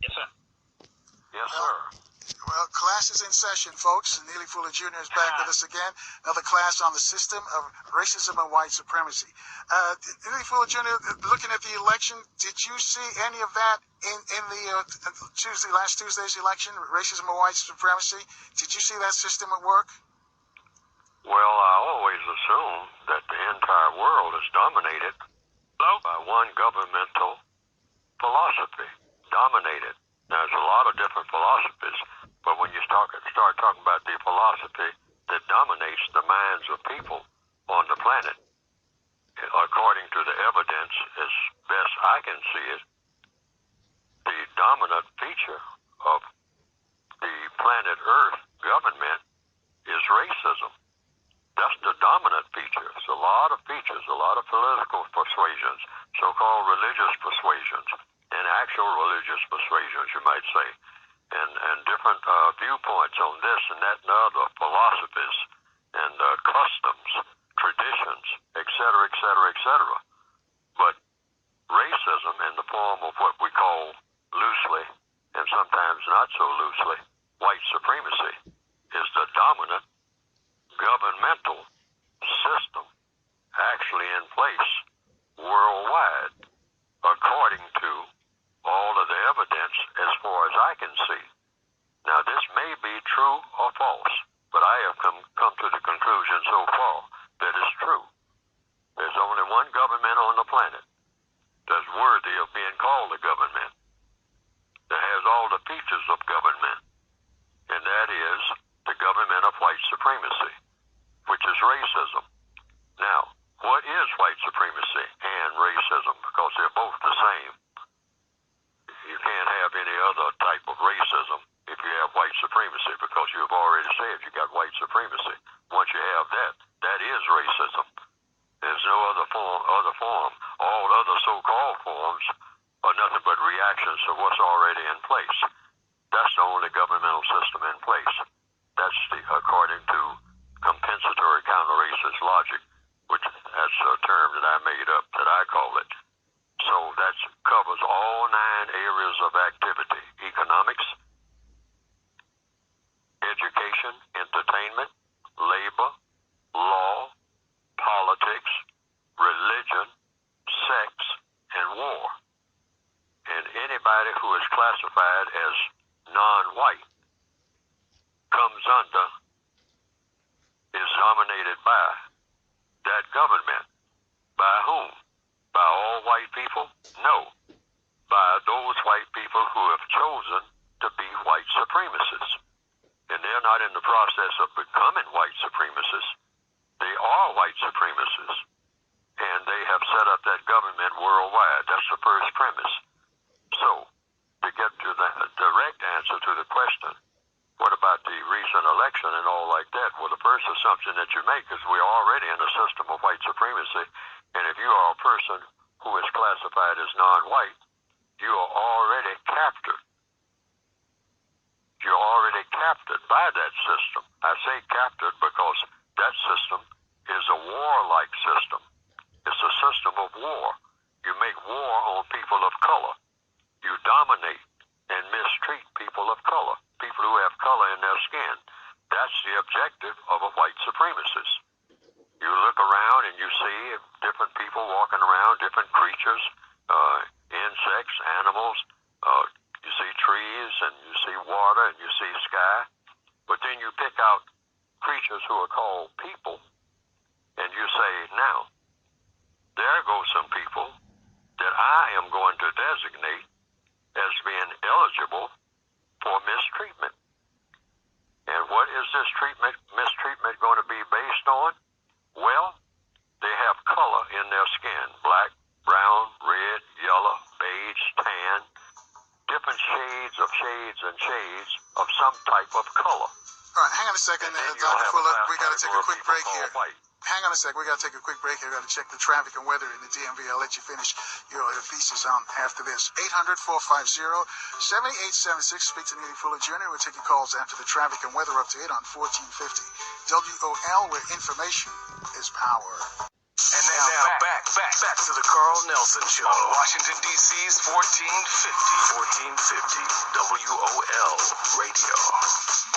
Yes, sir. Yes, sir. Well, class is in session, folks. Neely Fuller Jr. is back with us again. Another class on the system of racism and white supremacy. Neely Fuller Jr., looking at the election, did you see any of that in the last Tuesday's election, racism and white supremacy? Did you see that system at work? Well, I always assume that the entire world is dominated by one governmental philosophy. Dominated. Now, there's a lot of different philosophies, but when you start talking about the philosophy that dominates the minds of people on the planet, according to the evidence, as best I can see it, the dominant feature of the planet Earth government is racism. That's the dominant feature. It's a lot of features, a lot of political persuasions, so-called religious persuasions, and actual religious persuasions, you might say, and different viewpoints on this and that and other philosophies and customs, traditions, etc., etc., etc. But racism in the form of what we call loosely, and sometimes not so loosely, white supremacy, is the dominant governmental system actually in place worldwide, according to all of the evidence as far as I can see. Now, this may be true or false, but I have come to the conclusion so far that it's true. There's only one government on the planet that's worthy of being called a government, that has all the features of government, and that is the government of white supremacy, which is racism. Now, what is white supremacy and racism? Because they're both the same. You can't have any other type of racism if you have white supremacy, because you've already said you got white supremacy. Once you have that, that is racism. There's no other form. All other so-called forms are nothing but reactions to what's already in place. That's the only governmental system in place. That's according to compensatory counter-racist logic, which that's a term that I made up, that I call it. So that covers all 9 areas of activity: economics, education, entertainment, labor, law, politics, religion, sex, and war. And anybody who is classified as non-white comes under, is dominated by that government. By whom? By all white people? No. By those white people who have chosen to be white supremacists. And they're not in the process of becoming white supremacists. They are white supremacists. And they have set up that government worldwide. That's the first premise. So, to get to the direct answer to the question, what about the recent election and all like that? Well, the first assumption that you make is we're already in a system of white supremacy. And if you are a person who is classified as non-white, you are already captured. You're already captured by that system. I say captured because that system is a warlike system. It's a system of war. You make war on people of color. You dominate and mistreat people of color, people who have color in their skin. That's the objective of a white supremacist. You look around and you see different people walking around, different creatures, insects, animals. You see trees and you see water and you see sky. But then you pick out creatures who are called people, and you say, now, there go some people that I am going to designate as being eligible for mistreatment. And what is this mistreatment going to be based on? Well, they have color in their skin: black, brown, red, yellow, beige, tan, different shades of some type of color. All right, hang on a second, Dr. Fuller. We got to take a quick break here. Hang on a sec. We got to take a quick break here. We got to check the traffic and weather in the DMV. I'll let you finish your thesis on after this. 800-450-7876. Speak to Neely Fuller Jr. We'll take your calls after the traffic and weather update on 1450 WOL, where information is power. And now back to the Carl Nelson Show. Washington, D.C.'s 1450 WOL Radio.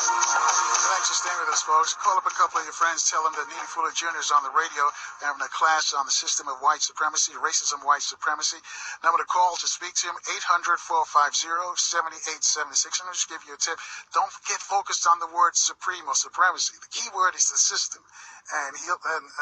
Thanks for staying with us, folks. Call up a couple of your friends. Tell them that Neely Fuller Jr. is on the radio. They're having a class on the system of white supremacy, racism, white supremacy. Number to call to speak to him, 800-450-7876. I'm going to just give you a tip. Don't get focused on the word supreme or supremacy. The key word is the system. And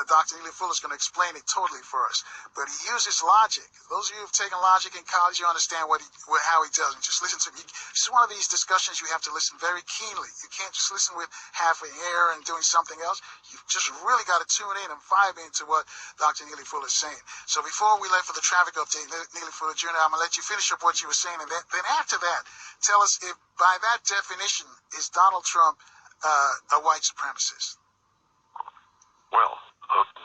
Dr. Neely Fuller is going to explain it totally for us. But he uses logic. Those of you who've taken logic in college, you understand how he does it. Just listen to him. It's one of these discussions you have to listen very keenly. You can't just listen with half an ear and doing something else. You've just really got to tune in and vibe into what Dr. Neely Fuller is saying. So before we left for the traffic update, Neely Fuller Jr., I'm going to let you finish up what you were saying. And then after that, tell us if by that definition, is Donald Trump a white supremacist? Well,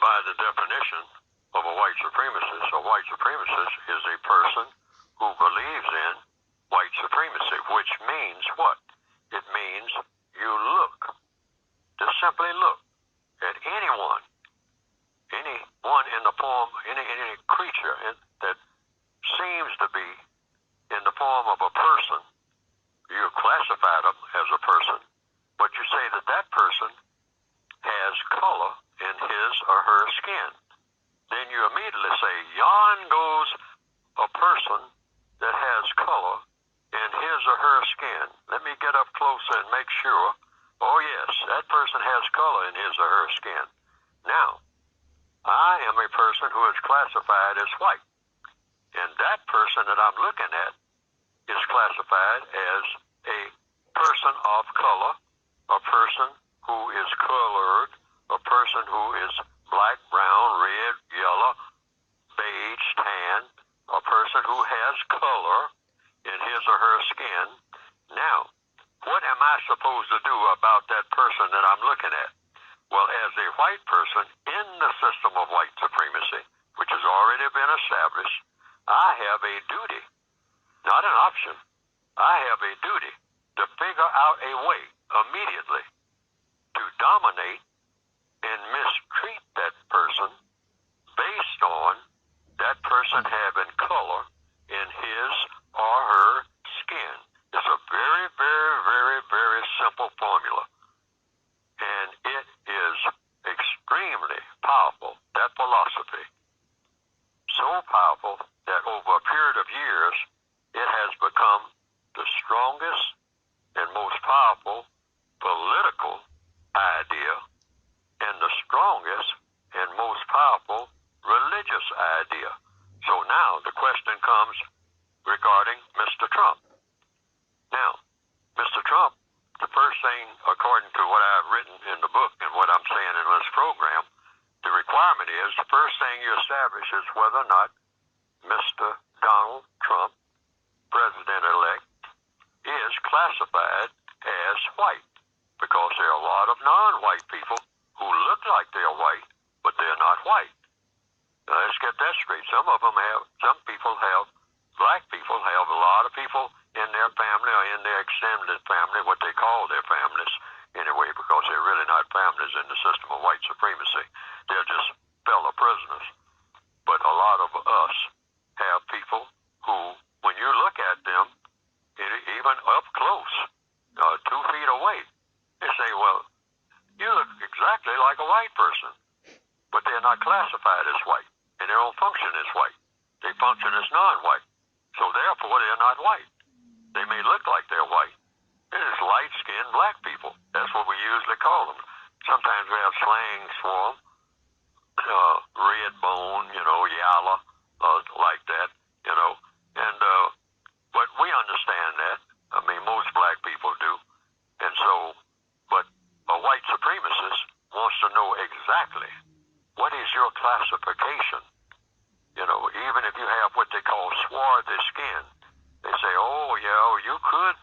by the definition of a white supremacist is a person who believes in white supremacy, which means what? It means you look, just simply look at anyone in the form, any creature that seems to be in the form of a person. You classify them as a person, but you say that person has color in his or her skin. Then you immediately say, yon goes a person that has color in his or her skin. Let me get up closer and make sure. Oh yes, that person has color in his or her skin. Now, I am a person who is classified as white. And that person that I'm looking at is classified as a person of color, a person who is colored, a person who is black, brown, red, yellow, beige, tan, a person who has color in his or her skin. Now, what am I supposed to do about that person that I'm looking at? Well, as a white person in the system of white supremacy, which has already been established, I have a duty, not an option. I have a duty to figure out a way immediately to dominate and mistreat that person based on that person having color in his or her skin. It's a very, very, very, very simple formula. And it is extremely powerful, that philosophy. So powerful that over a period of years, it has become the strongest and most powerful political idea and the strongest and most powerful religious idea. So now the question comes regarding Mr. Trump. Now, Mr. Trump, the first thing, according to what I've written in the book and what I'm saying in this program, the requirement is the first thing you establish is whether or not Mr. Donald Trump, President-elect, is classified as white, because there are a lot of non-white people who look like they're white, but they're not white. Now, let's get that straight. Some people have, black people have a lot of people in their family or in their extended family, what they call their families anyway, because they're really not families in the system of white supremacy. They're just fellow prisoners. But a lot of us have people who, when you look at them, even up close, 2 feet away, they say, well, you look exactly like a white person, but they're not classified as white, and they don't function as white. They function as non-white, so therefore they're not white. They may look like they're white. It is light-skinned black people. That's what we usually call them. Sometimes we have slangs for them, red bone, yalla, like that, and but we understand that. I mean, most black people do. And so, but a white supremacist wants to know exactly what is your classification. Even if you have what they call swarthy skin, they say, oh, yeah, you could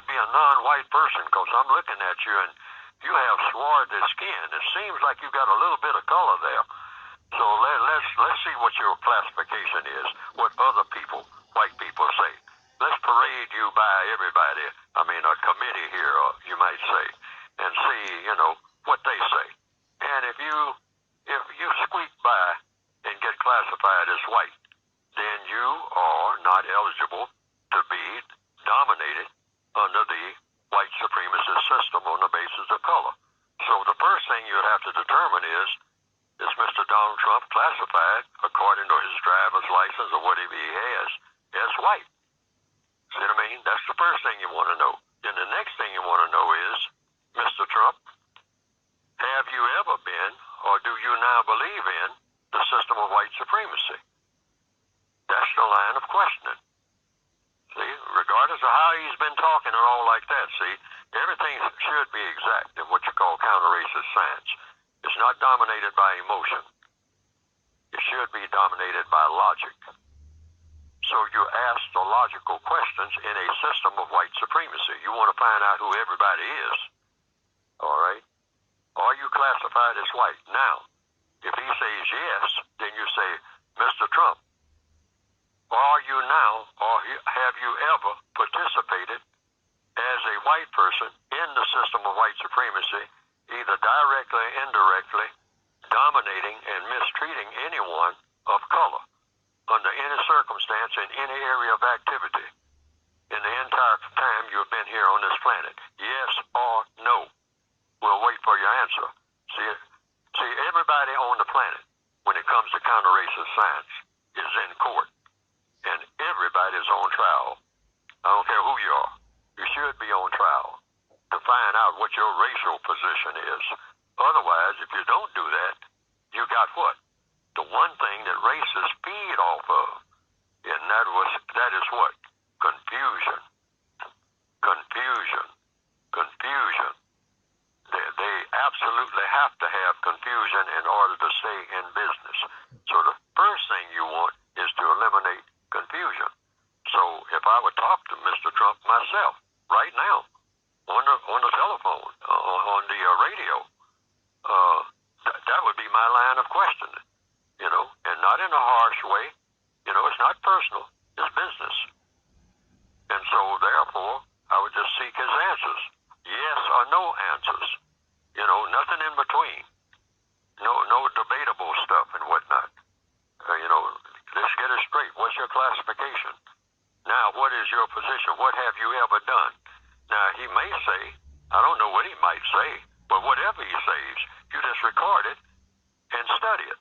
be a non-white person because I'm looking at you and you have swarthy skin. It seems like you got a little bit of color there. So let's see what your classification is, what other people, white people, say. Let's parade you by everybody, a committee here, you might say, and see, what they say. And if you squeak by classified as white, then you are not eligible to be dominated under the white supremacist system on the basis of color. So the first thing you'd have to determine is Mr. Donald Trump classified, according to his driver's license or whatever he has, as white? See what I mean? That's the first thing you want to know. Then the next thing you want to know is, Mr. Trump, have you ever been, or do you now believe in, the system of white supremacy? That's the line of questioning. See, regardless of how he's been talking and all like that, see, everything should be exact in what you call counter-racist science. It's not dominated by emotion. It should be dominated by logic. So you ask the logical questions in a system of white supremacy. You want to find out who everybody is. All right? Are you classified as white? Now, if he says yes, then you say, Mr. Trump, are you now, or have you ever participated as a white person in the system of white supremacy, either directly or indirectly, dominating and mistreating anyone of color under any circumstance in any area of activity in the entire time you've been here on this planet? Yes or no? We'll wait for your answer. See, everybody on the planet, when it comes to counter-racist science, is in court. And everybody's on trial. I don't care who you are. You should be on trial to find out what your racial position is. Otherwise, if you don't do that, you got what? The one thing that racists feed off of. And that is what? Confusion. Confusion. Confusion. They absolutely have to have confusion in order to stay in business. So the first thing you want is to eliminate confusion. So if I would talk to Mr. Trump myself right now on the telephone, on the radio, that would be my line of questioning, and not in a harsh way. It's not personal, it's business. And so therefore, I would just seek his answers. Yes or no answers. Nothing in between. No debatable stuff and whatnot. Let's get it straight. What's your classification? Now, what is your position? What have you ever done? Now, he may say, I don't know what he might say, but whatever he says, you just record it and study it.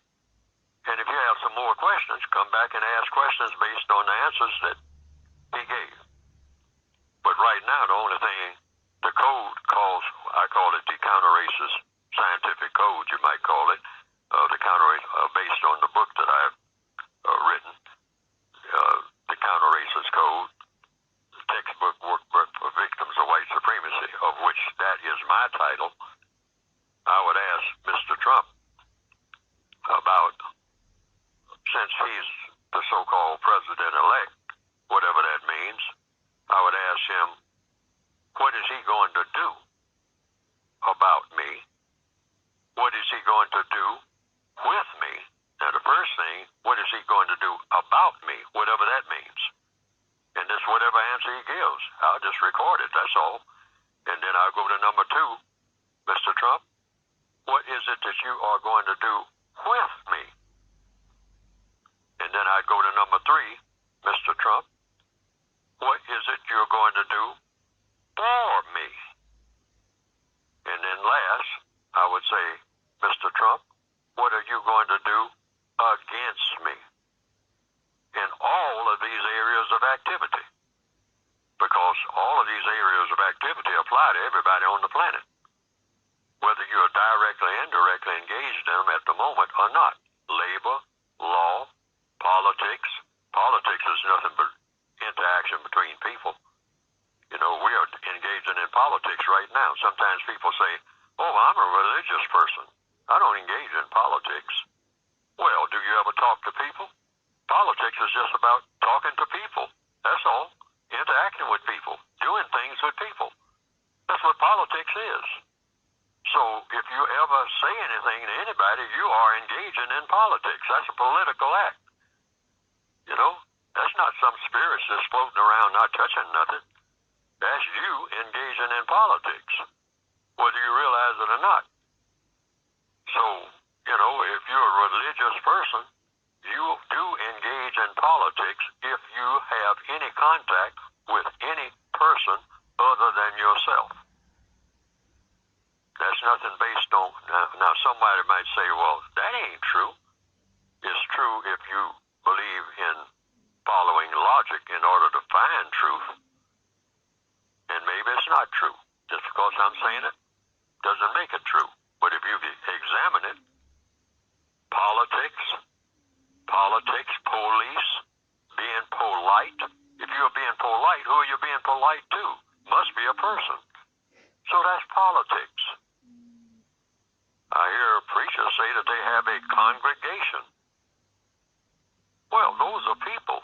And if you have some more questions, come back and ask questions based on the answers that he gave. But right now, the only thing the code calls, I call it the counter-racist scientific code, you might call it, the based on the book that I've written, the counter-racist code, the textbook workbook for victims of white supremacy, of which that is my title. I would ask Mr. Trump about, since he's the so-called president-elect, whatever that means, I would ask him, what is he going to do about me? What is he going to do with me? Now, the first thing, what is he going to do about me, whatever that means? And this whatever answer he gives, I'll just record it, that's all. And then I'll go to number 2, Mr. Trump, what is it that you are going to do with me? And then I'd go to number 3, Mr. Trump, what is it you're going to do for me? And then last, I would say, Mr. Trump, what are you going to do against me in all of these areas of activity? Because all of these areas of activity apply to everybody on the planet, whether you're directly or indirectly engaged in them at the moment or not. Labor, law, politics. Politics is nothing but interaction between people. We are engaging in politics right now. Sometimes people say, oh, I'm a religious person. I don't engage in politics. Well, do you ever talk to people? Politics is just about talking to people. That's all. Interacting with people. Doing things with people. That's what politics is. So if you ever say anything to anybody, you are engaging in politics. That's a political act. That's not some spirits just floating around not touching nothing. That's you engaging in politics, whether you realize it or not. So, if you're a religious person, you do engage in politics if you have any contact with any person other than yourself. That's nothing based on, now somebody might say, well, that ain't true. It's true if you believe in following logic in order to find truth. And maybe it's not true. Just because I'm saying it doesn't make it true. But if you examine it, politics, police, being polite. If you're being polite, who are you being polite to? Must be a person. So that's politics. I hear preachers say that they have a congregation. Well, those are people.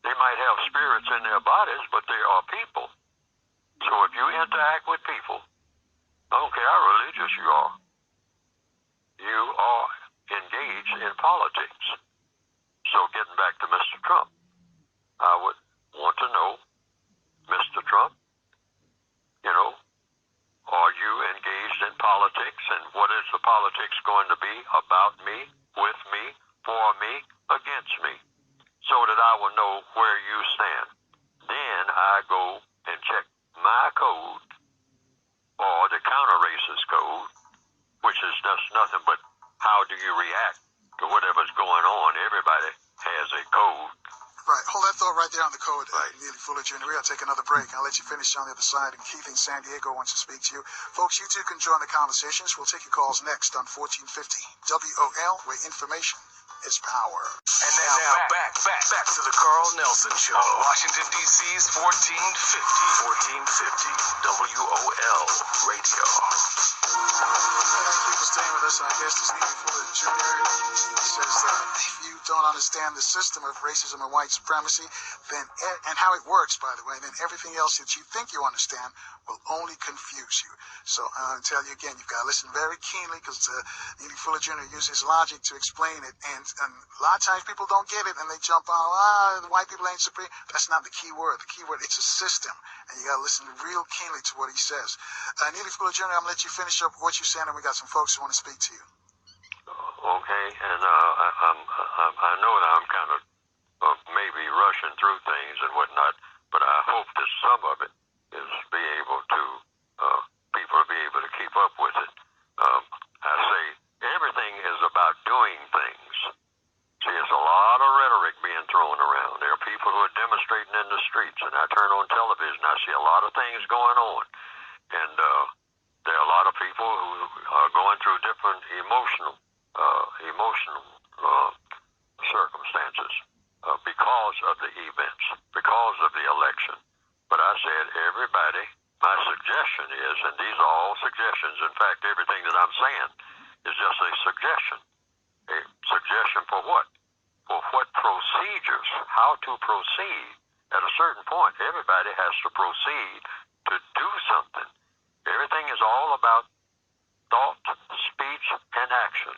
They might have spirits in their bodies, but they are people. So if you interact with people, I don't care how religious you are engaged in politics. So getting back to Mr. Trump, I would want to know, Mr. Trump, are you engaged in politics, and what is the politics going to be about me, with me, for me, against me, so that I will know where you stand. Then I go and check my code, or the counter-racist code, which is just nothing but how do you react to whatever's going on. Everybody has a code. Right. Hold that thought right there on the code, Neely Fuller Jr. We got to take another break. I'll let you finish on the other side. And Keith in San Diego wants to speak to you. Folks, you too can join the conversations. We'll take your calls next on 1450 WOL, where information is power. And now back to the Carl Nelson Show. On Washington, D.C.'s 1450 WOL Radio. Thank you for staying with us. And I guess this Neely Fuller Jr. He says that if you don't understand the system of racism and white supremacy, then and how it works, by the way, then everything else that you think you understand will only confuse you. So I'll tell you again, you've got to listen very keenly, because Neely Fuller Jr. uses logic to explain it, and a lot of times people don't get it, and they jump on, the white people ain't supreme. That's not the key word. The key word, it's a system, and you got to listen real keenly to what he says. Neely Fuller Jr., I'm going to let you finish up what you're saying, and we got some folks who want to speak to you. Okay, and I know that I'm kind of maybe rushing through things and whatnot, but I hope that some of it is be able to, people will be able to keep up with it. I say everything is about doing things. See, there's a lot of rhetoric being thrown around. There are people who are demonstrating in the streets, and I turn on television, I see a lot of things going on. And there are a lot of people who are going through different emotional circumstances because of the events, because of the election. But I said, everybody, my suggestion is, and these are all suggestions, in fact, everything that I'm saying is just a suggestion. A suggestion for what? For what procedures, how to proceed. At a certain point, everybody has to proceed to do something. Everything is all about thought, speech, and action.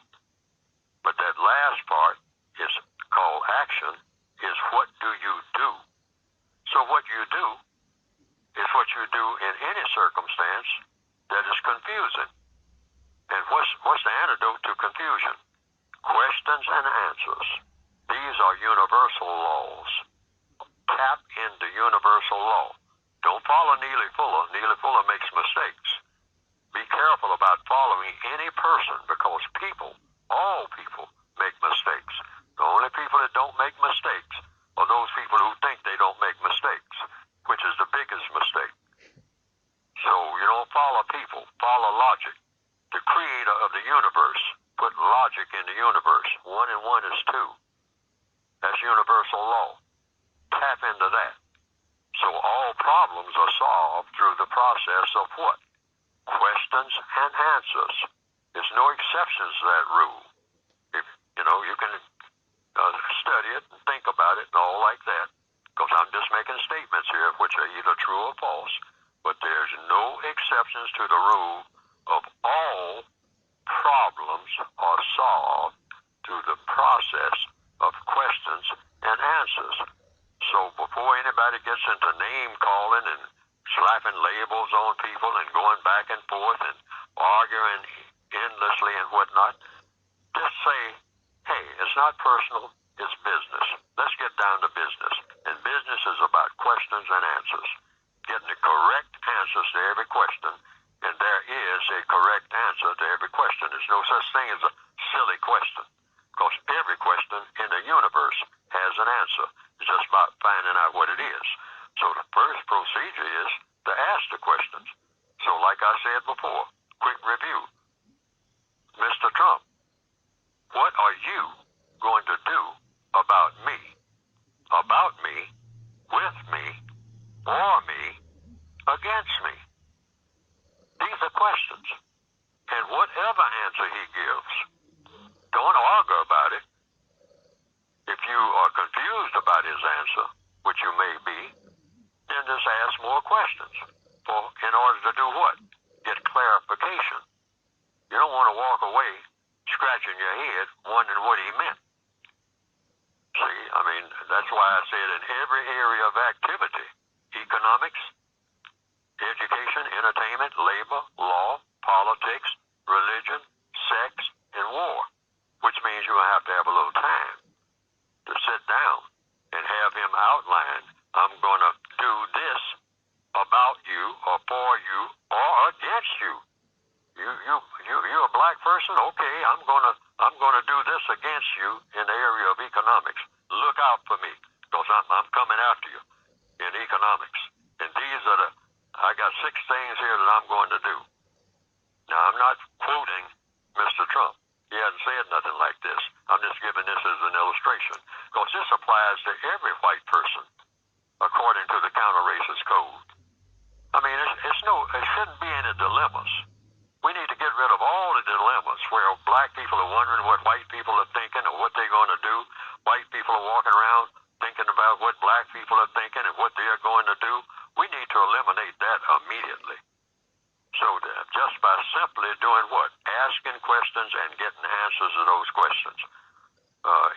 But that last part is called action, is what do you do? So what you do is what you do in any circumstance that is confusing. And what's the antidote to confusion? Questions and answers. These are universal laws. Tap into universal law. Don't follow Neely Fuller. Neely Fuller makes mistakes. Be careful about following any person, because people, all people, make mistakes. The only people that don't make mistakes are those people who think they don't make mistakes, which is the biggest mistake. So you don't follow people, follow logic. The creator of the universe put logic in the universe. 1 and 1 is 2. That's universal law. Tap into that. So all problems are solved through the process of what? Questions and answers. There's no exceptions to that rule. If, you can study it and think about it and all like that, because I'm just making statements here which are either true or false, but there's no exceptions to the rule of all problems are solved through the process of questions and answers. So before anybody gets into name calling and slapping labels on people and going back and forth and arguing endlessly and whatnot, just say, hey, hey, it's not personal, it's business. Let's get down to business. And business is about questions and answers. Getting the correct answers to every question, and there is a correct answer to every question. There's no such thing as a silly question, because every question in the universe has an answer. It's just about finding out what it is. So the first procedure is to ask the questions. So like I said before, quick review. Mr. Trump, what are you going to do about me, with me, for me, against me? These are questions. And whatever answer he gives, don't argue about it. If you are confused about his answer, which you may be, then just ask more questions. In order to do what? Get clarification. You don't want to walk away scratching your head wondering what he meant. See, I mean, that's why I said in every area of activity, economics, education, entertainment, labor, law, politics, religion, sex, and war, which means you're going to have a little time to sit down and have him outline, I'm going to do this about you or for you or against you. You're a black person? Okay, I'm gonna do this against you in the area of economics. Look out for me, because I'm coming after you in economics. And these are I got 6 things here that I'm going to do. Now, I'm not quoting Mr. Trump. He hasn't said nothing like this. I'm just giving this as an illustration, because this applies to every white person according to the counter-racist code. I mean, it shouldn't be any dilemmas. We need to get rid of all the dilemmas where black people are wondering what white people are thinking or what they're going to do. White people are walking around thinking about what black people are thinking and what they're going to do. We need to eliminate that immediately. So just by simply doing what? Asking questions and getting answers to those questions.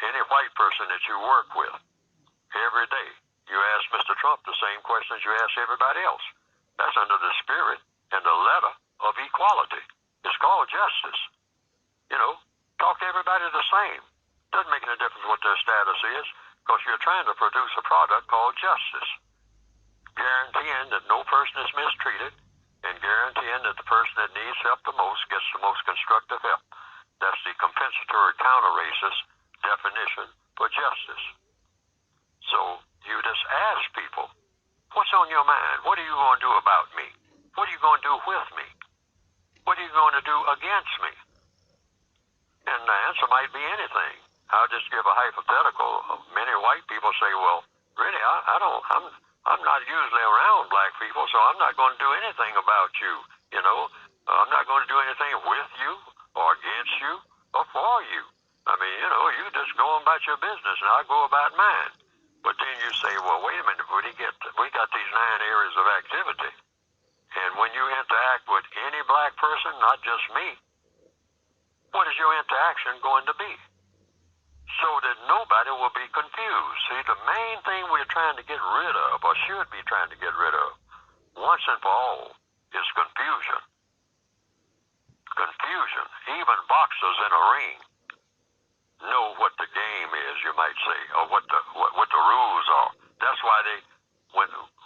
Any white person that you work with every day, you ask Mr. Trump the same questions you ask everybody else. That's under the spirit and the letter of equality. It's called justice. Talk to everybody the same. Doesn't make any difference what their status is, because you're trying to produce a product called justice, guaranteeing that no person is mistreated and guaranteeing that the person that needs help the most gets the most constructive help. That's the compensatory counter-racist definition for justice. So you just ask people, what's on your mind? What are you going to do about me? What are you going to do with me? What are you going to do against me? And the answer might be anything. I'll just give a hypothetical. Many white people say, well, really, I'm not usually around black people, so I'm not going to do anything about you. I'm not going to do anything with you or against you or for you. I mean, you just go about your business and I go about mine. But then you say, well, wait a minute, we got these 9 areas of activity. And when you interact with any black person, not just me, what is your interaction going to be? So that nobody will be confused. See, the main thing we're trying to get rid of, or should be trying to get rid of, once and for all, is confusion. Confusion. Even boxers in a ring know what the game is, you might say, or what the rules are. That's why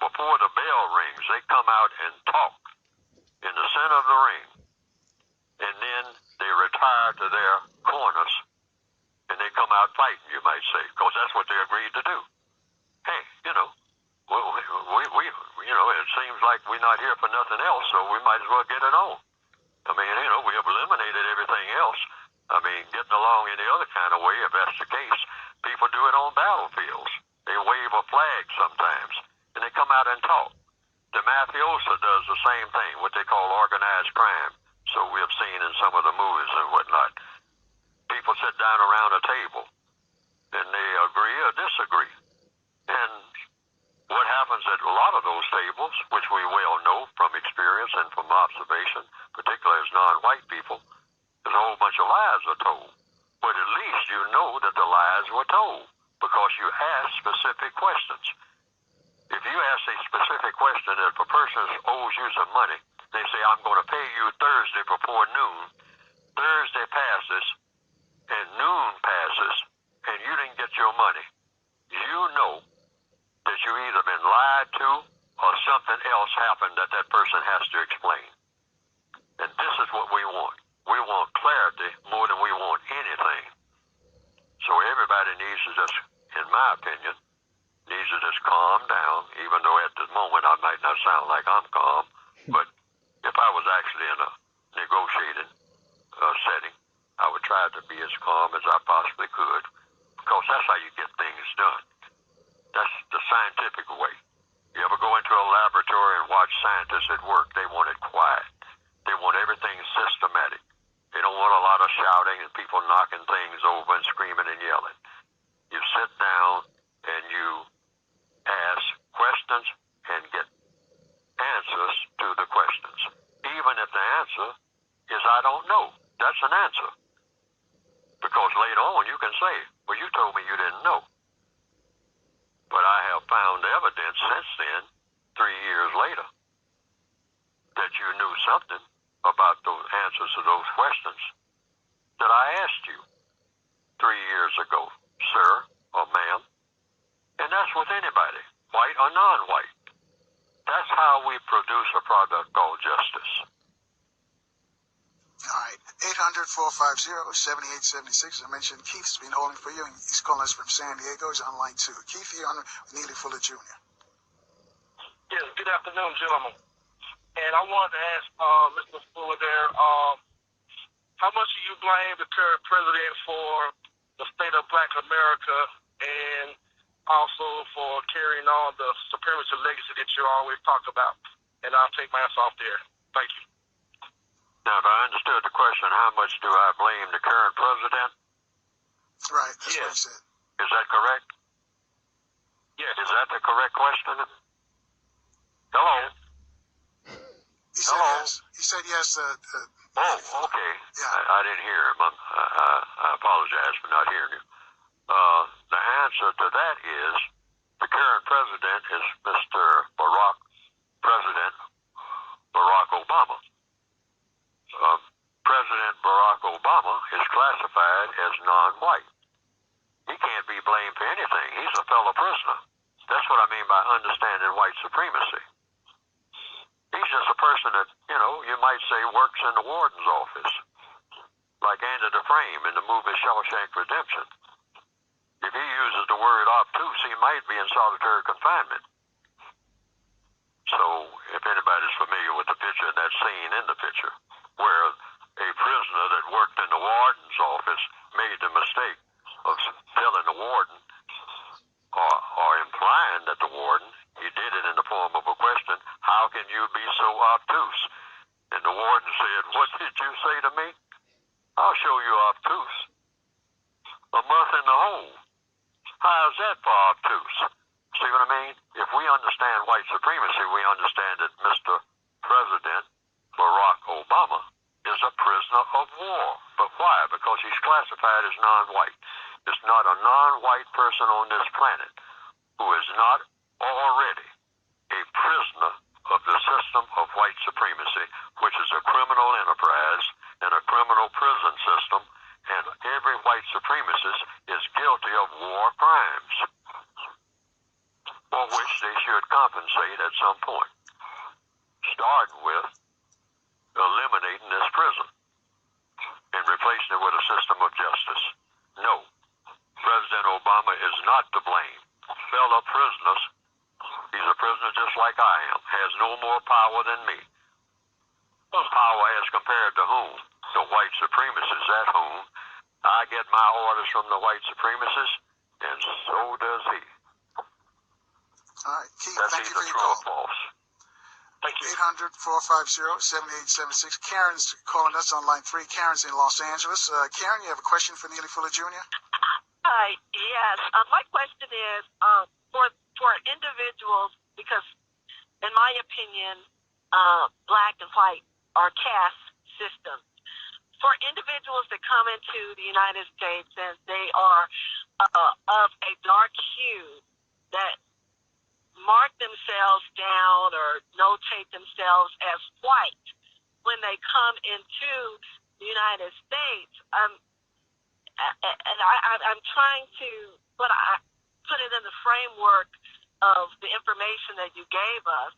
before the bell rings, they come out and talk in the center of the ring, and then they retire to their corners, and they come out fighting, you might say, because that's what they agreed to do. Hey, it seems like we're not here for nothing else, so we might as well get it on. I mean, we have eliminated everything else. I mean, getting along any other kind of way, if that's the case. People do it on battlefields. They wave a flag sometimes, and they come out and talk. The mafiosa does the same thing, what they call organized crime. So we have seen in some of the movies and whatnot. People sit down around a table, and they agree or disagree. And what happens at a lot of those tables, which we well know from experience and from observation, particularly as non-white people, is a whole bunch of lies are told. But at least you know that the lies were told, because you asked specific questions. If you ask a specific question, if a person owes you some money, they say, I'm going to pay you Thursday before noon. Thursday passes, and noon passes, money, you know that you either been lied to or something else happened that that person has to explain. And this is what we want. We want clarity more than we want anything. So everybody needs to just, in my opinion, needs to just calm down, even though at the moment I might not sound like I'm calm, but if I was actually in a negotiating setting, I would try to be as calm as I possibly could, because that's how you get things done. That's the scientific way. You ever go into a laboratory and watch scientists at work? They want it quiet. They want everything systematic. They don't want a lot of shouting and people knocking things over and screaming and yelling. You sit down and you ask questions and get answers to the questions. Even if the answer is I don't know. That's an answer. Because later on you can say, well, you told me you didn't know. But I have found evidence since then, 3 years later, that you knew something about those answers to those questions that I asked you 3 years ago, sir or ma'am. And that's with anybody, white or non-white. That's how we produce a product called justice. All right, 800-450-7876. I mentioned Keith's been holding for you, and he's calling us from San Diego. He's on line 2. Keith, you're on with Neely Fuller Jr. Yes, good afternoon, gentlemen. And I wanted to ask Mr. Fuller there, how much do you blame the current president for the state of Black America and also for carrying on the supremacy legacy that you always talk about? And I'll take my answer off there. Thank you. Now, if I understood the question, how much do I blame the current president? Right, that's what he Yes. said. Is that correct? Yes. Is that the correct question? Hello? Yes. He said Hello? yes. He said yes. Oh, okay. Yeah. I didn't hear him. I apologize for not hearing you. The answer to that is the current president is President Barack Obama. President Barack Obama is classified as non-white. He can't be blamed for anything. He's a fellow prisoner. That's what I mean by understanding white supremacy. He's just a person that, you might say works in the warden's office, like Andy Dufresne in the movie Shawshank Redemption. If he uses the word obtuse, he might be in solitary confinement. So, if anybody's familiar with the picture, that scene in the picture, where a prisoner that worked in the warden's office made the mistake of telling the warden, or implying that the warden, he did it in the form of a question, how can you be so obtuse? And the warden said, what did you say to me? I'll show you obtuse. A month in the hole. How's that for obtuse? See what I mean? If we understand white supremacy, we understand that Mr. President Barack Obama is a prisoner of war. But why? Because he's classified as non-white. There's not a non-white person on this planet who is not already a prisoner of the system of white supremacy, which is a criminal enterprise and a criminal prison system, and every white supremacist is guilty of war crimes, for which they should compensate at some point, starting with eliminating this prison and replacing it with a system of justice. No, President Obama is not to blame. Fellow prisoners, he's a prisoner just like I am, has no more power than me. Power as compared to whom? The white supremacists, at whom I get my orders from the white supremacists, and so does he. All right, Keith, That's thank you either for your true or call. false. Thank you. 800-450-7876. Karen's calling us on line 3. Karen's in Los Angeles. Karen, you have a question for Neely Fuller Jr.? Hi, yes. My question is for individuals, because in my opinion, black and white are caste systems. For individuals that come into the United States and they are of a dark hue that mark themselves down or notate themselves as white when they come into the United States, and I'm trying to but I put it in the framework of the information that you gave us.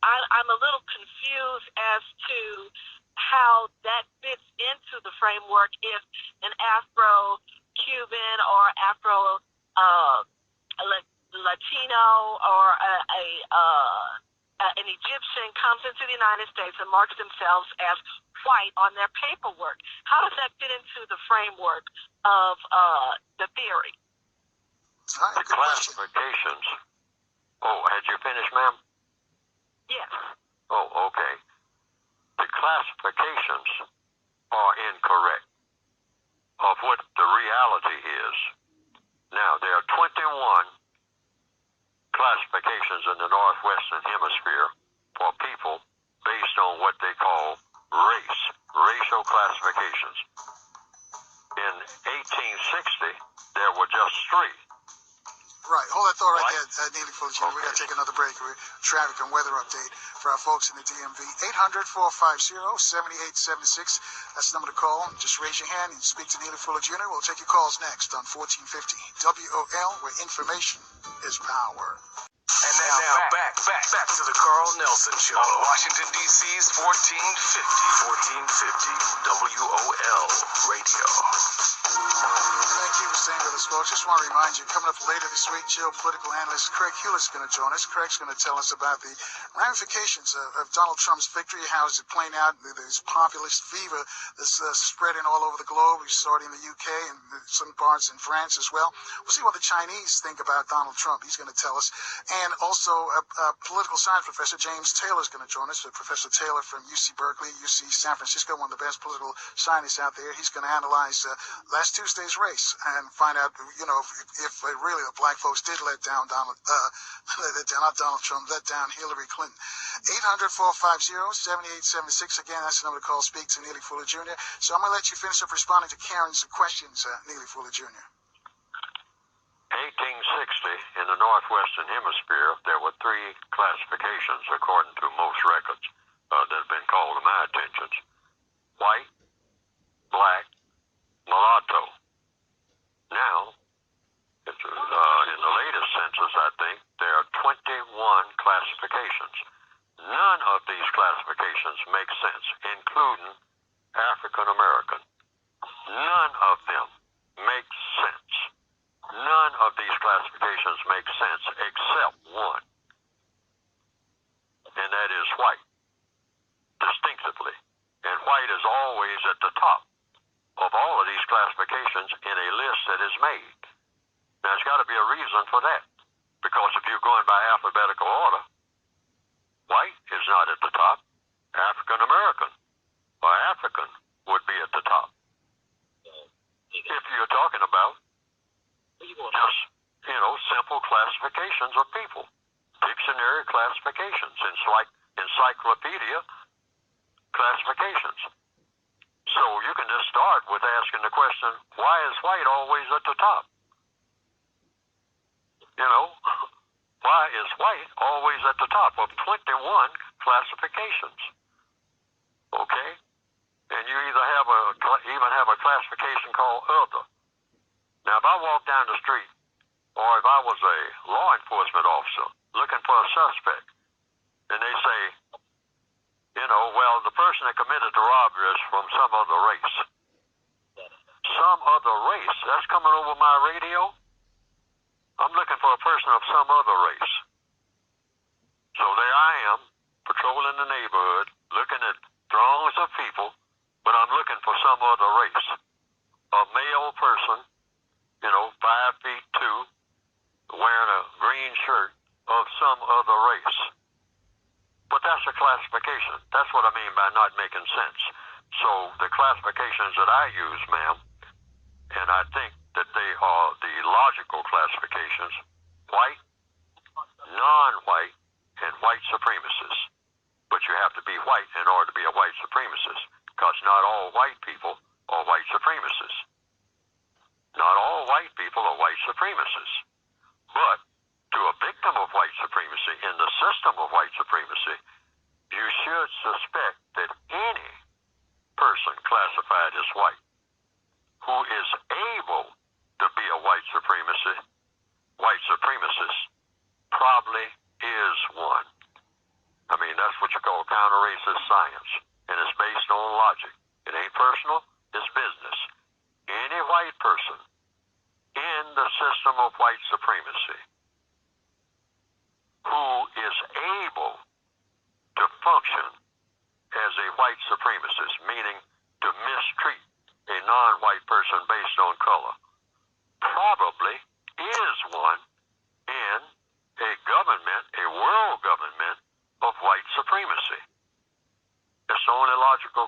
I'm a little confused as to how that fits into the framework if an Afro-Cuban or Latino or an Egyptian comes into the United States and marks themselves as white on their paperwork. How does that fit into the framework of the theory? The classifications. Oh, had you finished, ma'am? Yes. Oh, okay. The classifications are incorrect of what the reality is. Now, there are 21 classifications in the Northwestern Hemisphere for people based on what they call race, racial classifications. In 1860, there were just 3. Right. Hold that thought right there, Neely Fuller Jr. Okay. We got to take another break. Traffic and weather update for our folks in the DMV. 800-450-7876. That's the number to call. Just raise your hand and speak to Neely Fuller Jr. We'll take your calls next on 1450 WOL, where information is power. And now back to the Carl Nelson Show on Washington, D.C.'s 1450 WOL Radio. Thank you for staying with us, folks. Just want to remind you, coming up later this week, geopolitical analyst Craig Hewlett's going to join us. Craig's going to tell us about the ramifications of Donald Trump's victory. How is it playing out? This populist fever that's spreading all over the globe. We saw it in the UK and some parts in France as well. We'll see what the Chinese think about Donald Trump. He's going to tell us. And also, political science professor James Taylor is going to join us. Professor Taylor from UC Berkeley, UC San Francisco, one of the best political scientists out there. He's going to analyze last Tuesday's race and find out, if really the black folks did let down not Donald Trump, let down Hillary Clinton. 800-450-7876. Again, that's the number to call. Speak to Neely Fuller Jr. So I'm going to let you finish up responding to Karen's questions, Neely Fuller Jr. 1860, in the Northwestern Hemisphere, there were 3 classifications, according to most records, that have been called to my attention. White, black, mulatto. Now, in the latest census, I think, there are 21 classifications. None of these classifications make sense, including African American. None of them make sense. None of these classifications make sense except one, and that is white, distinctively. And white is always at the top of all of these classifications in a list that is made. Now, there's got to be a reason for that, because if you're going by alphabetical order, white is not at the top. African American or African would be at the top. If you're talking about just, simple classifications of people, dictionary classifications, encyclopedia classifications. So you can just start with asking the question, why is white always at the top? Why is white always at the top of 21 classifications? Okay? And you even have a classification called other. Now, if I walk down the street, or if I was a law enforcement officer looking for a suspect, and they say, the person that committed the robbery is from some other race. Some other race? That's coming over my radio? I'm looking for a person of some other race. So there I am, patrolling the neighborhood, looking at throngs of people, but I'm looking for some other race. A male person, 5'2", wearing a green shirt of some other race. But that's a classification. That's what I mean by not making sense. So the classifications that I use, ma'am, and I think that they are the logical classifications: white, non-white, and white supremacists. But you have to be white in order to be a white supremacist, because not all white people are white supremacists. Not all white people are white supremacists. But to a victim of white supremacy, in the system of white supremacy, you should suspect that any person classified as white who is able to white supremacist, probably is one. I mean, that's what you call counter-racist science, and it's based on logic. It ain't personal, it's business. Any white person in the system of white supremacy who is able to function as a white supremacist, meaning to mistreat a non-white person based on color, probably is one in a government, a world government of white supremacy. It's the only logical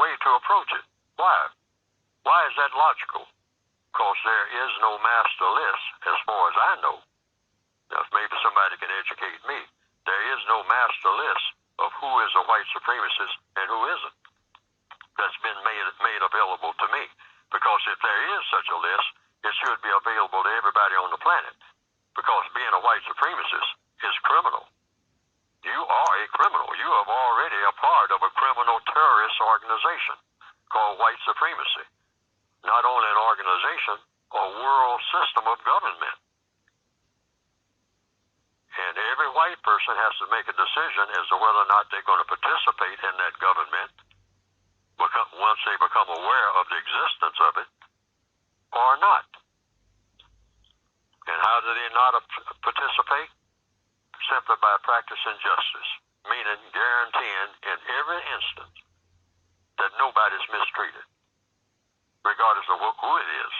way to approach it. Why? Why is that logical? Because there is no master list, as far as I know. Now, if maybe somebody can educate me. There is no master list of who is a white supremacist and who isn't. That's been made available to me. Because if there is such a list, it should be available to everybody on the planet. Because being a white supremacist is criminal. You are a criminal. You are already a part of a criminal terrorist organization called white supremacy. Not only an organization, a world system of government. And every white person has to make a decision as to whether or not they're going to participate in that government once they become aware of the existence of it or not. And how do they not participate? Simply by practicing justice, meaning guaranteeing in every instance that nobody's mistreated, regardless of who it is,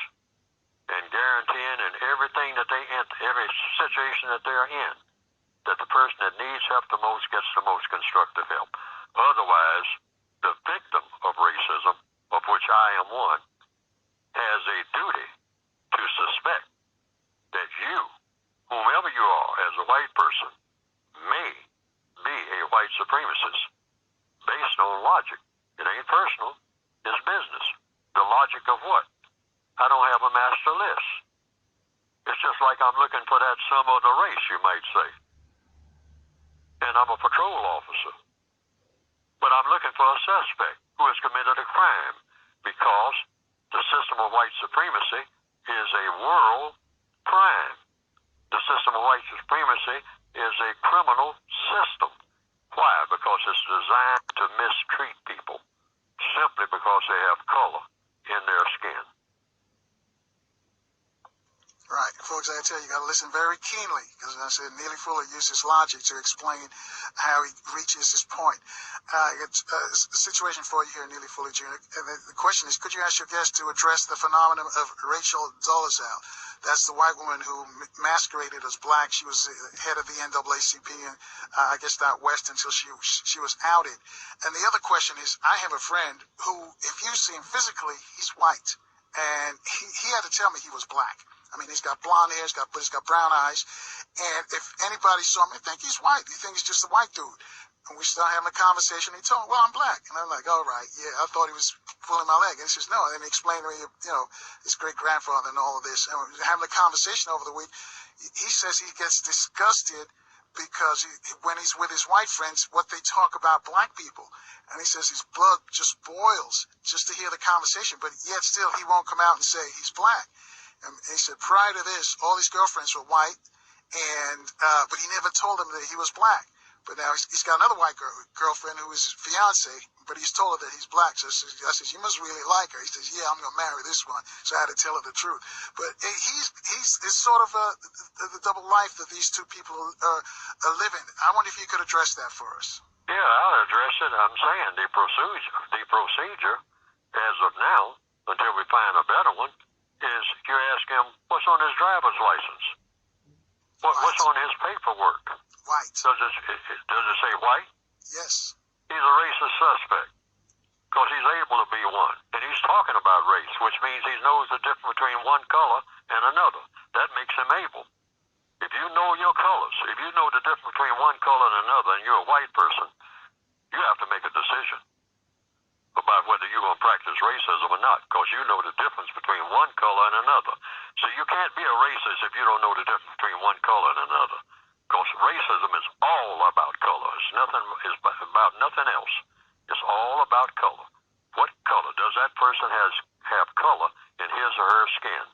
and guaranteeing in everything that they enter, every situation that they're in, that the person that needs help the most gets the most constructive help. Otherwise, the victim of racism, of which I am one, has a duty to suspect that you, whomever you are as a white person, may be a white supremacist based on logic. It ain't personal, it's business. The logic of what? I don't have a master list. It's just like I'm looking for that some other race, you might say. And I'm a patrol officer. But I'm looking for a suspect who has committed a crime because the system of white supremacy is a world crime. The system of white supremacy is a criminal system. Why? Because it's designed to mistreat people simply because they have color in their skin. Right. Folks, I tell you, you got to listen very keenly, because as I said, Neely Fuller uses logic to explain how he reaches his point. It's a situation for you here, Neely Fuller Jr. And the question is, could you ask your guest to address the phenomenon of Rachel Dolezal? That's the white woman who masqueraded as black. She was head of the NAACP, and I guess out west until she was outed. And the other question is, I have a friend who, if you see him physically, he's white. And he had to tell me he was black. I mean, he's got blonde hair, he's got brown eyes, and if anybody saw him, they think he's white. They think he's just a white dude. And we start having a conversation, and he told me, well, I'm black. And I'm like, all right, yeah, I thought he was pulling my leg. And he says, no. And he explained to me, his great-grandfather and all of this. And we were having a conversation over the week. He says he gets disgusted because when he's with his white friends, what they talk about black people. And he says his blood just boils just to hear the conversation, but yet still he won't come out and say he's black. And he said prior to this, all his girlfriends were white, and but he never told them that he was black. But now he's got another white girlfriend who is his fiance, but he's told her that he's black. So I says, you must really like her. He says, yeah, I'm going to marry this one. So I had to tell her the truth. But it's sort of the double life that these two people are living. I wonder if you could address that for us. Yeah, I'll address it. I'm saying the procedure as of now, until we find a better one, is you ask him, what's on his driver's license? What's on his paperwork? White. Does it say white? Yes. He's a racist suspect because he's able to be one. And he's talking about race, which means he knows the difference between one color and another. That makes him able. If you know your colors, if you know the difference between one color and another, and you're a white person, you have to make a decision about whether you're going to practice racism or not, because you know the difference between one color and another. So you can't be a racist if you don't know the difference between one color and another, because racism is all about color. It's about nothing else. It's all about color. What color? Does that person have color in his or her skin?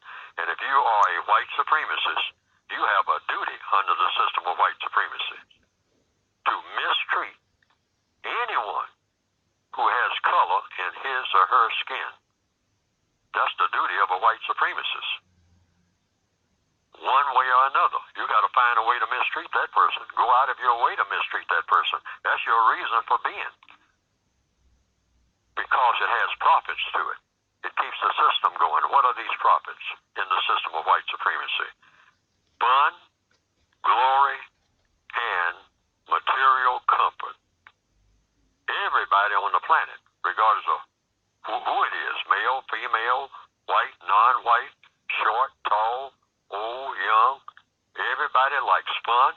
And if you are a white supremacist, you have a duty under the system of white supremacy to mistreat anyone who has color in his or her skin. That's the duty of a white supremacist. One way or another, you got to find a way to mistreat that person. Go out of your way to mistreat that person. That's your reason for being. Because it has profits to it. It keeps the system going. What are these profits in the system of white supremacy? Fun, glory, and material comfort. Everybody on the planet, regardless of who it is, male, female, white, non-white, short, tall, old, young, everybody likes fun.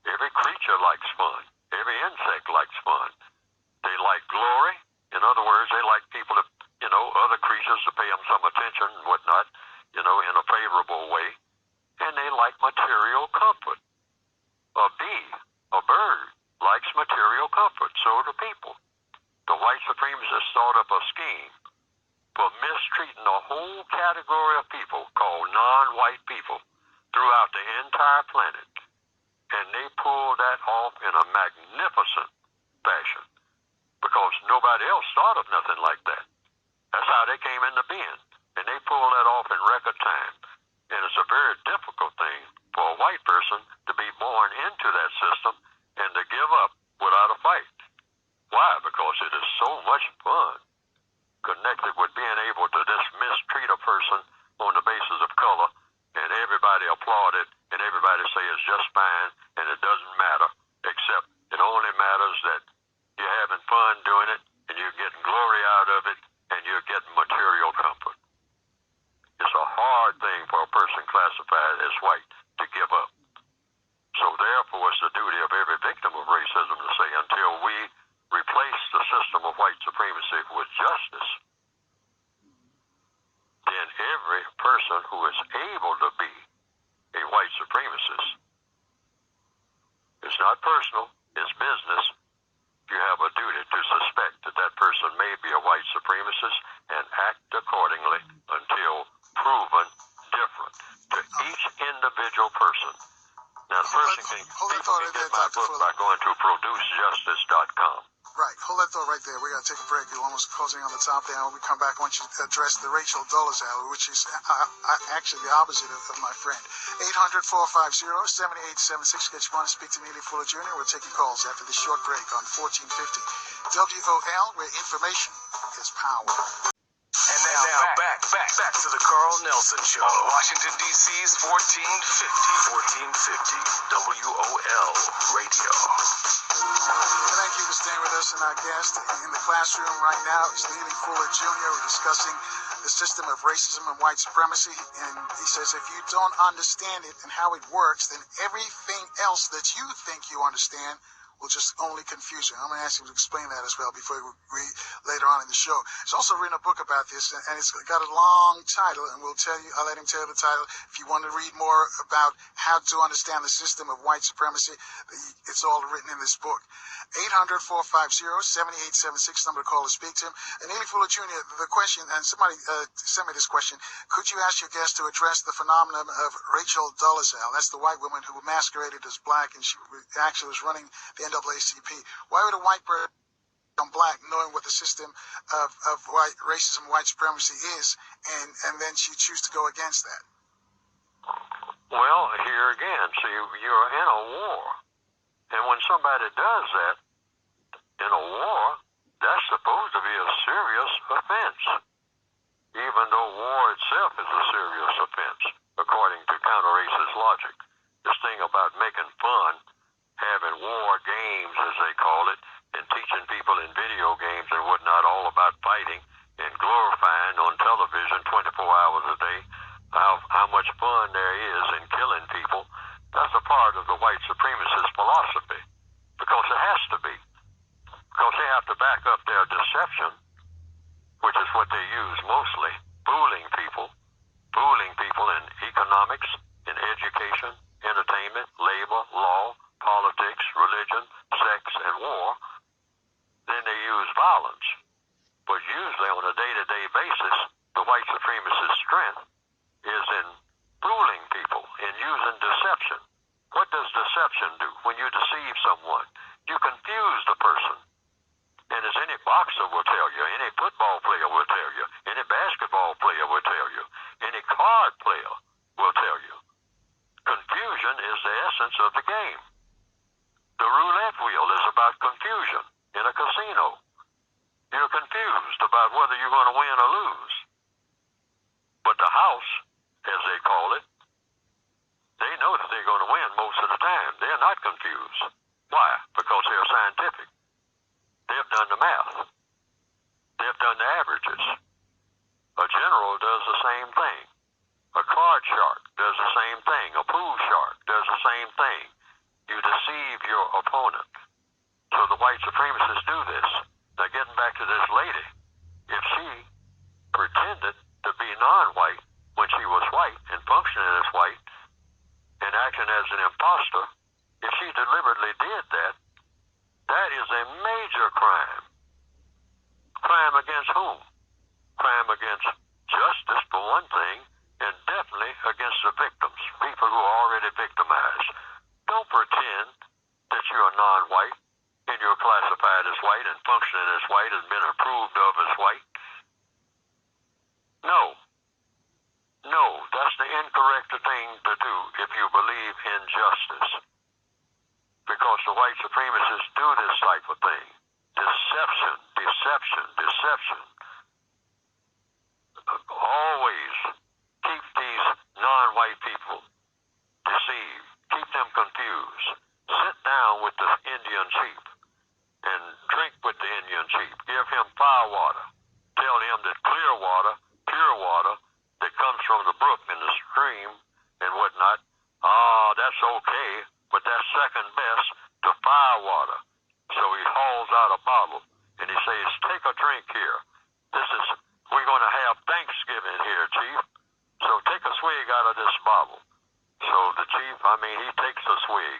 Every creature likes fun. Every insect likes fun. They like glory. In other words, they like people to, other creatures to pay them some attention and whatnot, in a favorable way. And they like material comfort. A bee, a bird, likes material comfort. So do people. The white supremacists thought up a scheme for mistreating a whole category of people called non-white people throughout the entire planet. And they pulled that off in a magnificent fashion because nobody else thought of nothing like that. That's how they came into being. And they pulled that off in record time. And it's a very difficult thing for a white person to be born into that system and to give up without a fight. Why? Because it is so much fun connected with being able to just mistreat a person on the basis of color, and everybody applaud it, and everybody say it's just fine, and it doesn't matter, except it only matters that you're having fun doing it, and you're getting glory out of it, and you're getting material comfort. It's a hard thing for a person classified as white to give up. So therefore, it's the duty of every victim of racism to say, until we replace the system of white supremacy with justice, then every person who is able to be a white supremacist, it's not personal, it's business. You have a duty to suspect that that person may be a white supremacist and act accordingly until proven different to each individual person. Now, the person can get my book by going to producejustice.com. Right. Hold that thought right there. We got to take a break. We're almost closing on the top there. When we come back, I want you to address the racial dolezal, which is actually the opposite of my friend. 800-450-7876. Get you on to speak to Neely Fuller Jr. We'll take your calls after this short break on 1450 WOL, where information is power. And now back to the Carl Nelson Show on Washington, D.C.'s 1450 WOL Radio. Thank you for staying with us. And our guest in the classroom right now is Neely Fuller Jr. We're discussing the system of racism and white supremacy. And he says if you don't understand it and how it works, then everything else that you think you understand will just only confuse you. I'm going to ask him to explain that as well before we later on in the show. He's also written a book about this, and it's got a long title, and I'll let him tell you the title. If you want to read more about how to understand the system of white supremacy, it's all written in this book. 800-450-7876, number to call to speak to him. And Neely Fuller Jr., the question, and somebody sent me this question, could you ask your guest to address the phenomenon of Rachel Dolezal? That's the white woman who masqueraded as black, and she actually was running the NAACP. Why would a white person become black knowing what the system of white racism, white supremacy is, and then she choose to go against that? Well, here again, see, you're in a war. And when somebody does that in a war, that's supposed to be a serious offense. Even though war itself is a serious offense, according to counter-racist logic. This thing about making fun, having war games, as they call it, and teaching people in video games and whatnot all about fighting and glorifying on television 24 hours a day how much fun there is in killing people, that's a part of the white supremacist philosophy. Because it has to be. Because they have to back up their deception, which is what they use mostly, fooling people in economics, in education, entertainment, labor, law, politics, religion, sex, and war. Then they use violence. But usually on a day-to-day basis, the white supremacist strength is deceive someone. You confuse the person. And as any boxer will tell you, any football player will tell you, any basketball player will tell you, any card player will tell you, confusion is the essence of the game. The roulette wheel is about confusion in a casino. You're confused about whether you're going to win or lose. But the house, as they call it, they know that they're going to win most of the time. They're not confused. Why? Because they're scientific. They've done the math. They've done the averages. A general does the same thing. A card shark does the same thing. A pool shark does the same thing. You deceive your opponent. So the white supremacists do this. Now getting back to this lady, if she pretended to be non-white when she was white and functioning as white and acting as an imposter, if she deliberately did that, that is a major crime. Crime against whom? Crime against justice, for one thing, and definitely against the victims, people who are already victimized. Don't pretend that you're non-white and you're classified as white and functioning as white and been approved of as white. No. No, that's the incorrect thing to do if you believe in justice. Because the white supremacists do this type of thing. Deception, deception, deception. Always keep these non-white people deceived. Keep them confused. Sit down with the Indian chief and drink with the Indian chief. Give him fire water. Tell him that clear water, pure water, that comes from the brook and the stream and whatnot, that's okay, but that's second best to fire water. So he hauls out a bottle and he says, take a drink here. We're going to have Thanksgiving here, Chief. So take a swig out of this bottle. So the chief, he takes a swig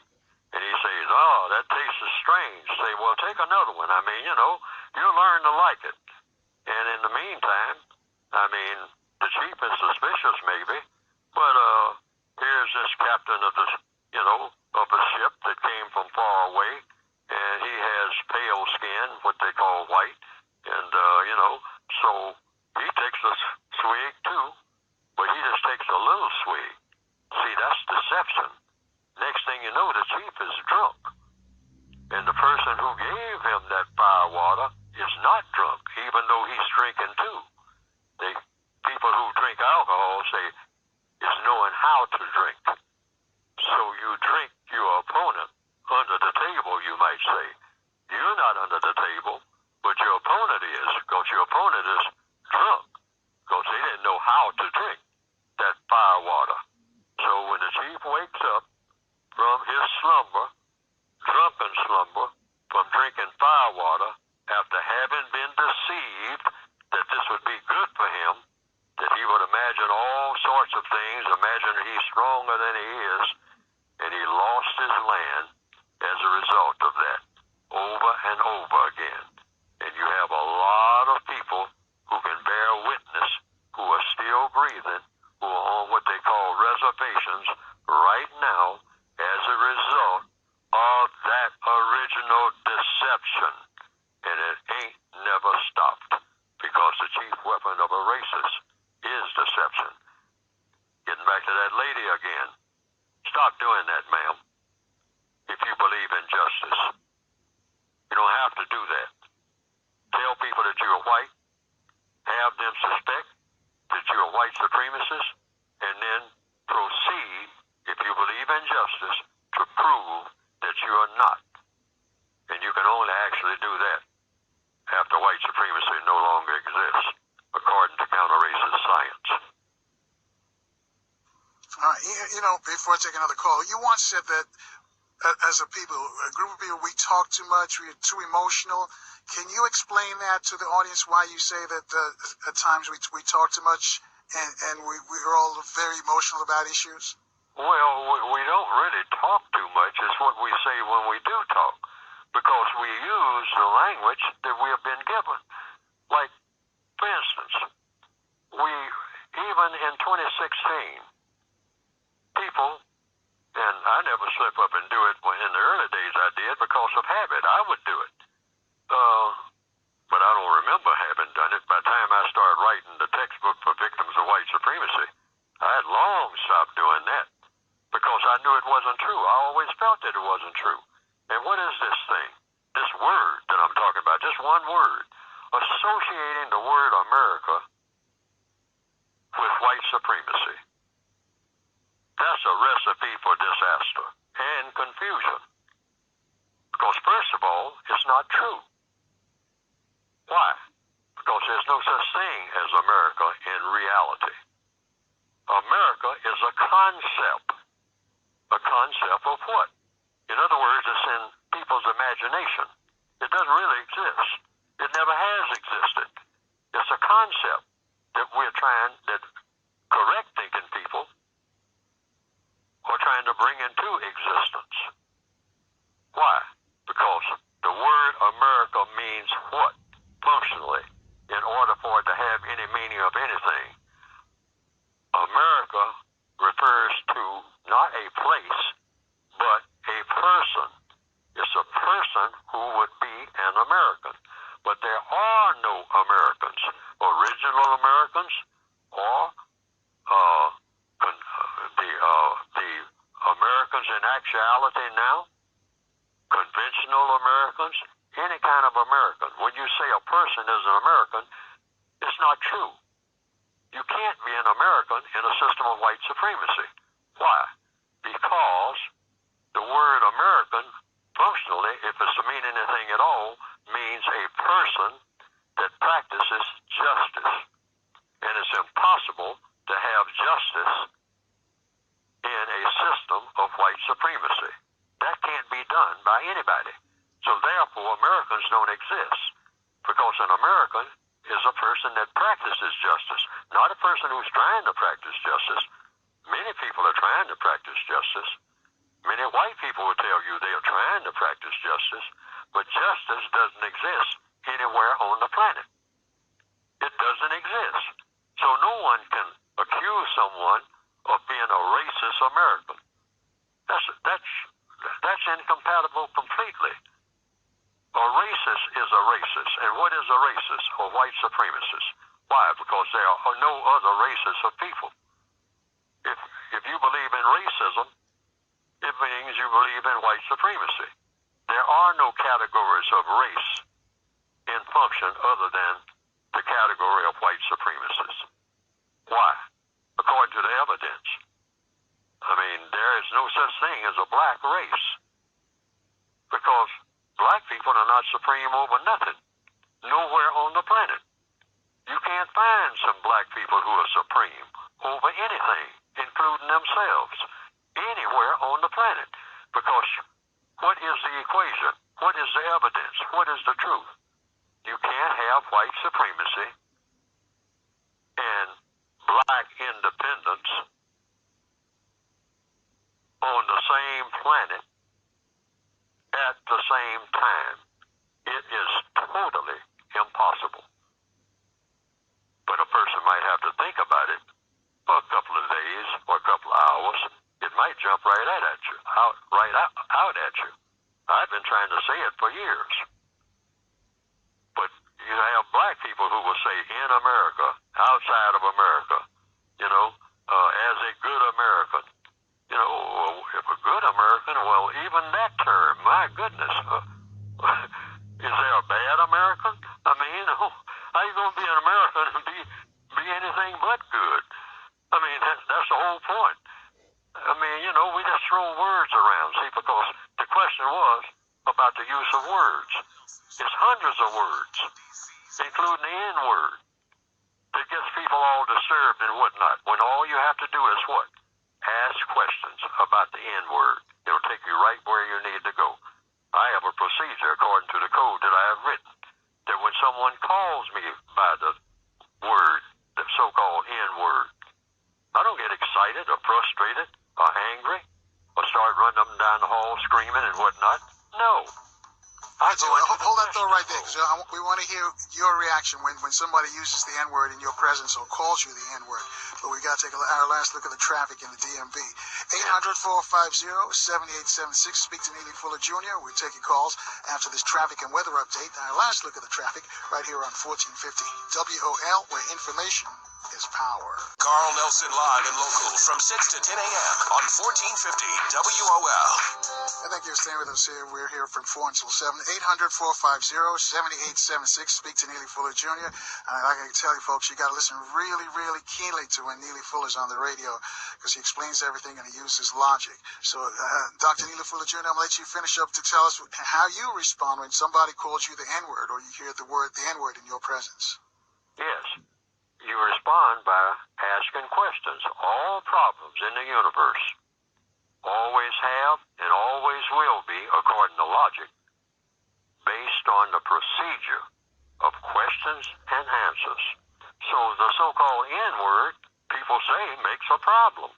and he says, that tastes strange. Say, well, take another one. You'll learn to like it. And in the meantime, the chief is suspicious maybe, but here's this captain of the, of a ship that came from far away, and he has pale skin, what they call white, and so he takes a swig too, but he just takes a little swig. See, that's deception. Next thing you know, the chief is drunk, and the person who gave him that fire water is not drunk, even though he's drinking too. People who drink alcohol say it's knowing how to drink. So you drink your opponent under the table, you might say. You're not under the table, but your opponent is, because your opponent is drunk, because they didn't know how to drink that fire water. So when the chief wakes up from his slumber, drunken slumber, from drinking fire water, after having been deceived that this would be good for him, that he would imagine all sorts of things, imagine he's stronger than he is, and he lost his land as a result of that, over and over again. And you have a lot of people who can bear witness, who are still breathing, who are on what they call reservations right now as a result of that original deception. And it ain't never stopped, because the chief weapon of a racist is deception. Getting back to that lady again. Stop doing that, ma'am. If you believe in justice, you don't have to do that. Tell people that you're white, have them suspect that you're a white supremacist, and then proceed, if you believe in justice, to prove that you are not. And you can only actually do that after white supremacy no longer exists, according to counter-racist science. Before I take another call, you once said that as a group of people, we talk too much, we're too emotional. Can you explain that to the audience, why you say that at times we talk too much and we're all very emotional about issues? Well, we don't really talk too much. It's what we say when we do talk, because we use the language that we have been given. Like, for instance, even in 2016, people And I never slip up and do it. When in the early days I did because of habit. I would do it. But I don't remember having done it. By the time I started writing the textbook for victims of white supremacy, I had long stopped doing that because I knew it wasn't true. I always felt that it wasn't true. And what is this thing? This word that I'm talking about, just one word, associating the word America with white supremacy. That's a recipe for disaster and confusion. Because first of all, it's not true. Why? Because there's no such thing as America in reality. America is a concept. A concept of what? In other words, it's in people's imagination. It doesn't really exist. It never has existed. It's a concept that we're trying, that correct thinking people are trying to bring into existence. Why? Because the word America means what? Functionally, in order for it to have any meaning of anything, America refers to not a place, but a person. It's a person who would be an American. But there are no Americans, original Americans, or the Americans in actuality now, conventional Americans, any kind of American. When you say a person is an American, it's not true. You can't be an American in a system of white supremacy. Why? Because the word American, functionally, if it's to mean anything at all, means a person that practices justice. And it's impossible to have justice in a system of white supremacy. That can't be done by anybody. So therefore, Americans don't exist. Because an American is a person that practices justice, not a person who's trying to practice justice. Many people are trying to practice justice. Many white people will tell you they are trying to practice justice, but justice doesn't exist anywhere on the planet. It doesn't exist. So no one can accuse someone of being a racist American. That's incompatible completely. A racist is a racist. And what is a racist? A white supremacist. Why? Because there are no other races of people. If you believe in racism, it means you believe in white supremacy. There are no categories of race in function other than the category of white supremacists. Why? According to the evidence. I mean, there is no such thing as a black race. Because black people are not supreme over nothing. Nowhere on the planet. You can't find some black people who are supreme over anything, including themselves, anywhere on the planet. Because what is the equation? What is the evidence? What is the truth? You can't have white supremacy and black independence on the same planet at the same time. It is totally impossible. But a person might have to think about it for a couple of days or a couple of hours. It might jump right at you, out at you. I've been trying to say it for years. But you have black people who will say in America, outside of America, as a good American. If a good American, well, even that term, my goodness, is there a bad American? I mean, how you going to be an American and be anything but good? I mean, that's the whole point. I mean, we just throw words around, see, because the question was about the use of words. It's hundreds of words, including the N-word, that gets people all disturbed and whatnot, when all you have to do is what? Ask questions about the N-word. It'll take you right where you need to go. I have a procedure according to the code that I have written, that when someone calls me by the word, the so-called N-word, I don't get excited or frustrated or angry or start running up and down the hall screaming and whatnot. No. I go into hold that thought right there, question because we want to hear your reaction when somebody uses the N-word in your presence or calls you the N-word. But we got to take our last look at the traffic in the DMV. 800-450-7876. Speak to Neely Fuller Jr. We're taking calls after this traffic and weather update. Our last look at the traffic right here on 1450 WOL, where information is power. Carl Nelson live and local from 6 to 10 a.m. on 1450 WOL. And thank you for staying with us here. We're here from 4 until 7. 800-450-7876. Speak to Neely Fuller Jr. I can tell you, folks, you got to listen really, really keenly to when Neely Fuller's on the radio, because he explains everything and he uses logic. So, Dr. Neely Fuller Jr., I'm going to let you finish up to tell us how you respond when somebody calls you the N-word or you hear the N-word in your presence. Yes. You respond by asking questions. All problems in the universe always have and always will be, according to logic, based on the procedure of questions and answers. So the so-called N-word, people say, makes a problem.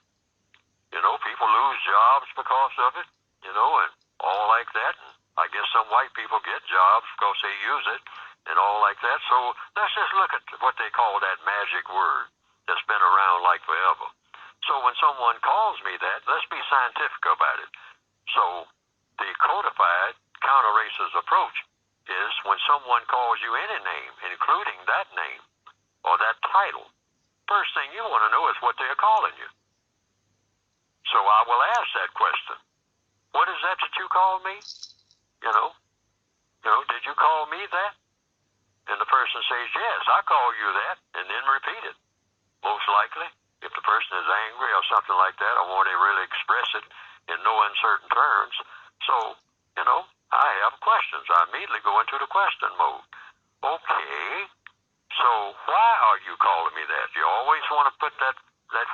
You know, people lose jobs because of it, you know, and all like that. And I guess some white people get jobs because they use it and all like that. So let's just look at what they call that magic word that's been around like forever. So when someone calls me that, let's be scientific about it. So the codified counter-racist approach is when someone calls you any name, including that name or that title, first thing you want to know is what they're calling you. So I will ask that question. What is that you call me? You know, did you call me that? And the person says, yes, I call you that, and then repeat it. Most likely, if the person is angry or something like that, or want to really express it in no uncertain terms. So, you know, I have questions. I immediately go into the question mode. Okay, so why are you calling me that? You always want to put that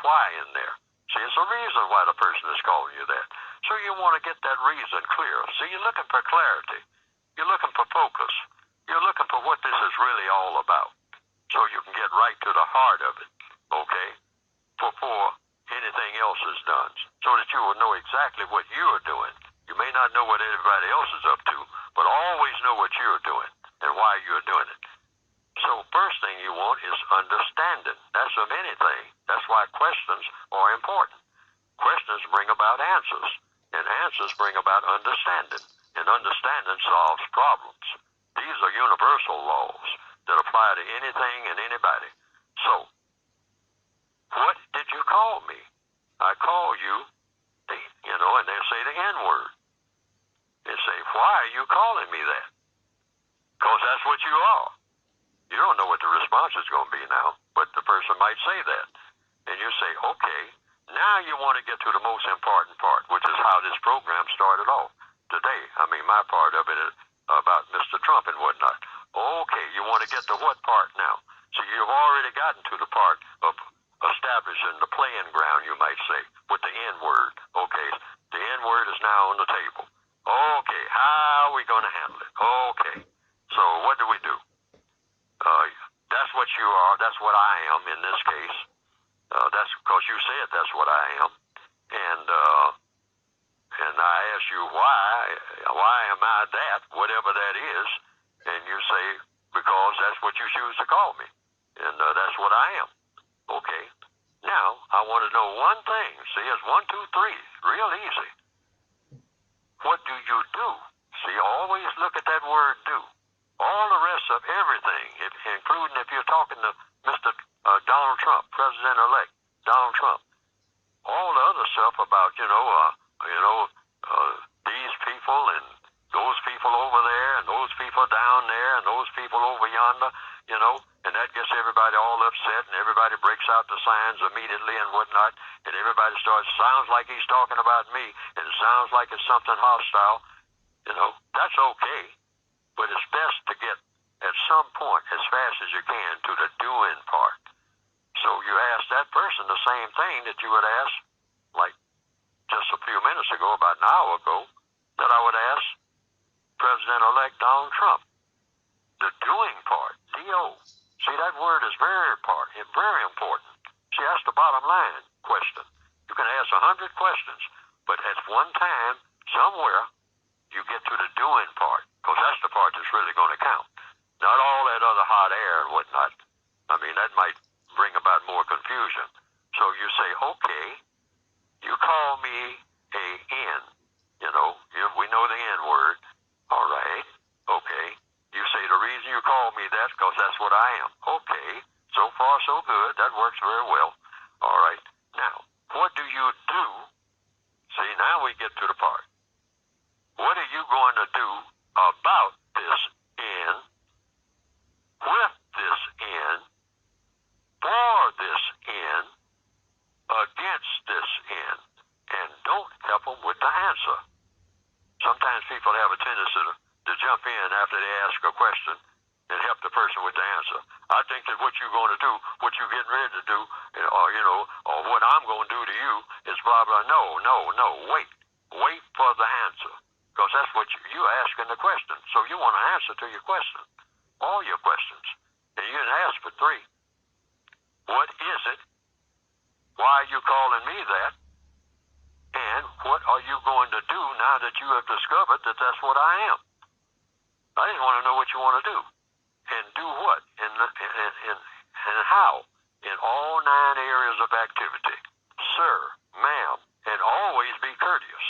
why in there. See, it's a reason why the person is calling you that. So you want to get that reason clear. See, you're looking for clarity. You're looking for focus. You're looking for what this is really all about, so you can get right to the heart of it, okay, before anything else is done, so that you will know exactly what you are doing. You may not know what everybody else is up to, but always know what you're doing and why you're doing it. So first thing you want is understanding. That's of anything. That's why questions are important. Questions bring about answers, and answers bring about understanding, and understanding solves problems. These are universal laws that apply to anything and anybody. So, what did you call me? I call you, and they'll say the N-word. They say, why are you calling me that? Because that's what you are. You don't know what the response is going to be now, but the person might say that. And you say, okay, now you want to get to the most important part, which is how this program started off today. I mean, my part of it is about Mr. Trump and whatnot. Okay, you want to get to what part now? So you've already gotten to the part of establishing the playing ground, you might say, with the N-word. Okay, the N-word is now on the table. Okay, how are we going to handle it? Okay, so what do we do? That's what you are. That's what I am in this case. That's because you said that's what I am. And I ask you why am I that, whatever that is, and you say, because that's what you choose to call me, and that's what I am. Okay, now I want to know one thing. See, it's 1, 2, 3, real easy. What do you do? See, always look at that word do. All the rest of everything, including if you're talking to Mr. Donald Trump, President-elect Donald Trump, all the other stuff about, these people and those people over there and those people down there and those people over yonder, and that gets everybody all upset and everybody breaks out the signs immediately and whatnot, and everybody sounds like he's talking about me and it sounds like it's something hostile. That's okay, but it's best to get at some point as fast as you can to the doing part. So you ask that person the same thing that you would ask, like just a few minutes ago, about an hour ago, that I would ask President-elect Donald Trump. The doing part, D-O. See, that word is very important. See, that's the bottom line question. You can ask 100 questions, but at one time, somewhere, you get to the doing part, because that's the really going to count. Not all that other hot air and whatnot. I mean, that might bring about more confusion. So you say, okay, you call me a N. We know the N word. All right, okay. You say the reason you call me that because that's what I am. Okay, so far so good. That works very well. All right. Now, what do you do? See, now we get to the part. What are you going to do about this N, with this N, for this N, against this N? And don't help them with the answer. Sometimes people have a tendency to jump in after they ask a question and help the person with the answer. I think that what you're going to do, what you're getting ready to do, or what I'm going to do to you is blah, blah. No, wait. Wait for the answer. Because that's what you're asking the question. So you want an answer to your question, all your questions. And you didn't ask for three. What is it? Why are you calling me that? And what are you going to do now that you have discovered that that's what I am? I just want to know what you want to do. And do what? And how? In all 9 areas of activity. Sir, ma'am, and always be courteous.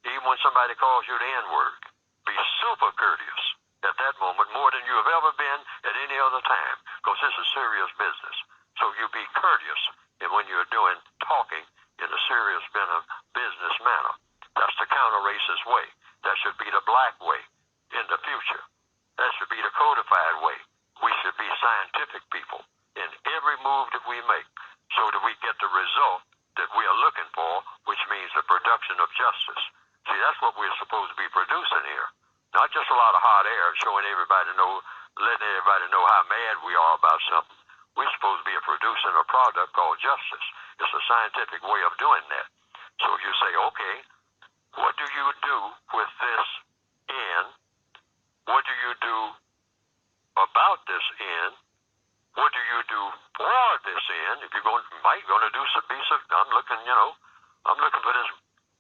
Even when somebody calls you the N-word, be super courteous at that moment, more than you have ever been at any other time, because this is serious business. So you be courteous when you're doing talking in a serious business manner. That's the counter-racist way. That should be the black way in the future. That should be the codified way. We should be scientific people in every move that we make so that we get the result that we are looking for, which means the production of justice. See, that's what we're supposed to be producing here. Not just a lot of hot air showing everybody letting everybody know how mad we are about something. We're supposed to be producing a product called justice. It's a scientific way of doing that. So you say, okay, what do you do with this N? What do you do about this N? What do you do for this N? If you're going to do some, I'm looking for this,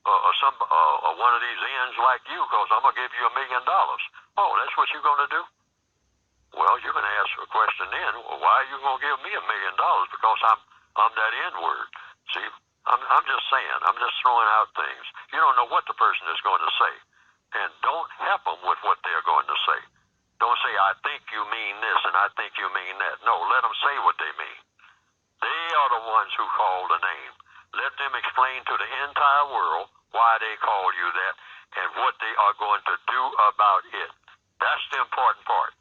one of these N's like you, because I'm going to give you $1 million. Oh, that's what you're going to do? Well, you're going to ask a question then. Well, why are you going to give me $1 million? Because I'm that N-word. See, I'm just saying. I'm just throwing out things. You don't know what the person is going to say. And don't help them with what they're going to say. Don't say, I think you mean this and I think you mean that. No, let them say what they mean. They are the ones who call the name. Let them explain to the entire world why they call you that and what they are going to do about it. That's the important part.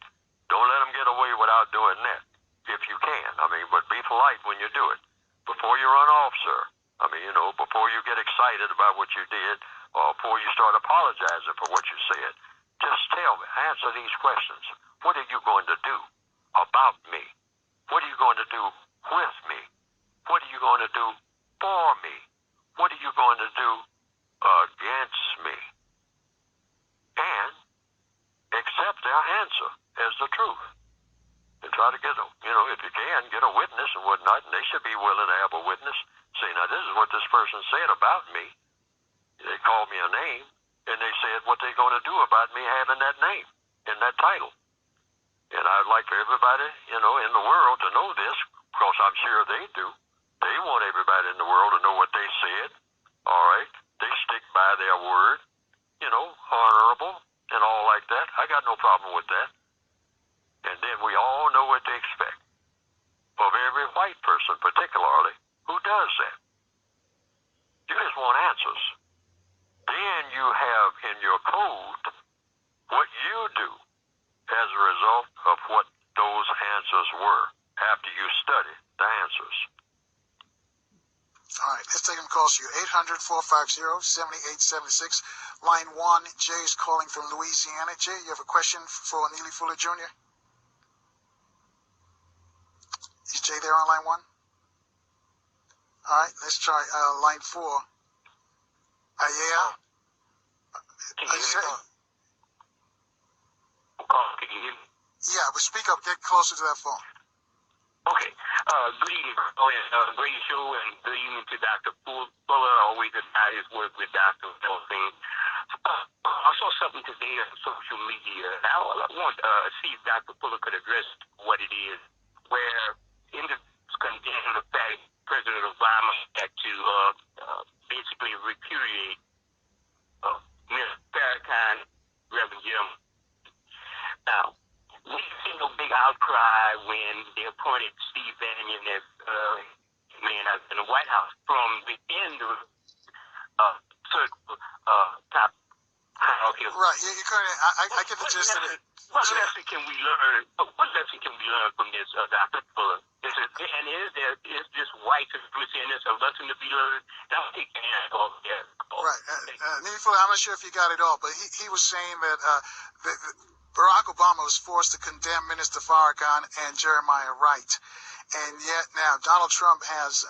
Don't let them get away without doing that, if you can. But be polite when you do it. Before you run off, sir. Before you get excited about what you did, or before you start apologizing for what you said, just tell me, answer these questions. What are you going to do about me? What are you going to do with me? What are you going to do for me? What are you going to do against me? And accept their answer as the truth. And try to get if you can, get a witness and whatnot, and they should be willing to have a witness. Say, now this is what this person said about me. They called me a name, and they said what they're going to do about me having that name and that title. And I'd like for everybody, in the world to know this, because I'm sure they do. They want everybody in the world to know what they said. All right? They stick by their word, honorable and all like that. I got no problem with that. And then we all know what to expect of every white person, particularly, who does that. You just want answers. Then you have in your code what you do as a result of what those answers were after you study the answers. All right, let's take them calls to you. 800-450-7876. Line 1, Jay is calling from Louisiana. Jay, you have a question for Neely Fuller Jr.? Is Jay there on line 1? All right, let's try line 4. Yeah. Can you hear me? Can you hear me? Yeah, but speak up. Get closer to that phone. Okay. Good evening. Great show, and good evening to Dr. Fuller. Always admire his work with Dr. Nelson. I saw something today on social media, and I want to see if Dr. Fuller could address what it is, where individuals condemn the fact President Obama had to basically repudiate Ms. Farrakhan, Reverend Jim. Now, we see no big outcry when they appointed Steve Bannon as in the White House from the end of top hierarchy. Right. You kind of. I get the gist of it. What lesson can we learn? What lesson can we learn from this, Dr. Fuller? Is this white supremacy and there's a lesson to be learned? Now take your hand off there. Right. Neely Fuller, I'm not sure if you got it all, but he was saying that Barack Obama was forced to condemn Minister Farrakhan and Jeremiah Wright, and yet now Donald Trump has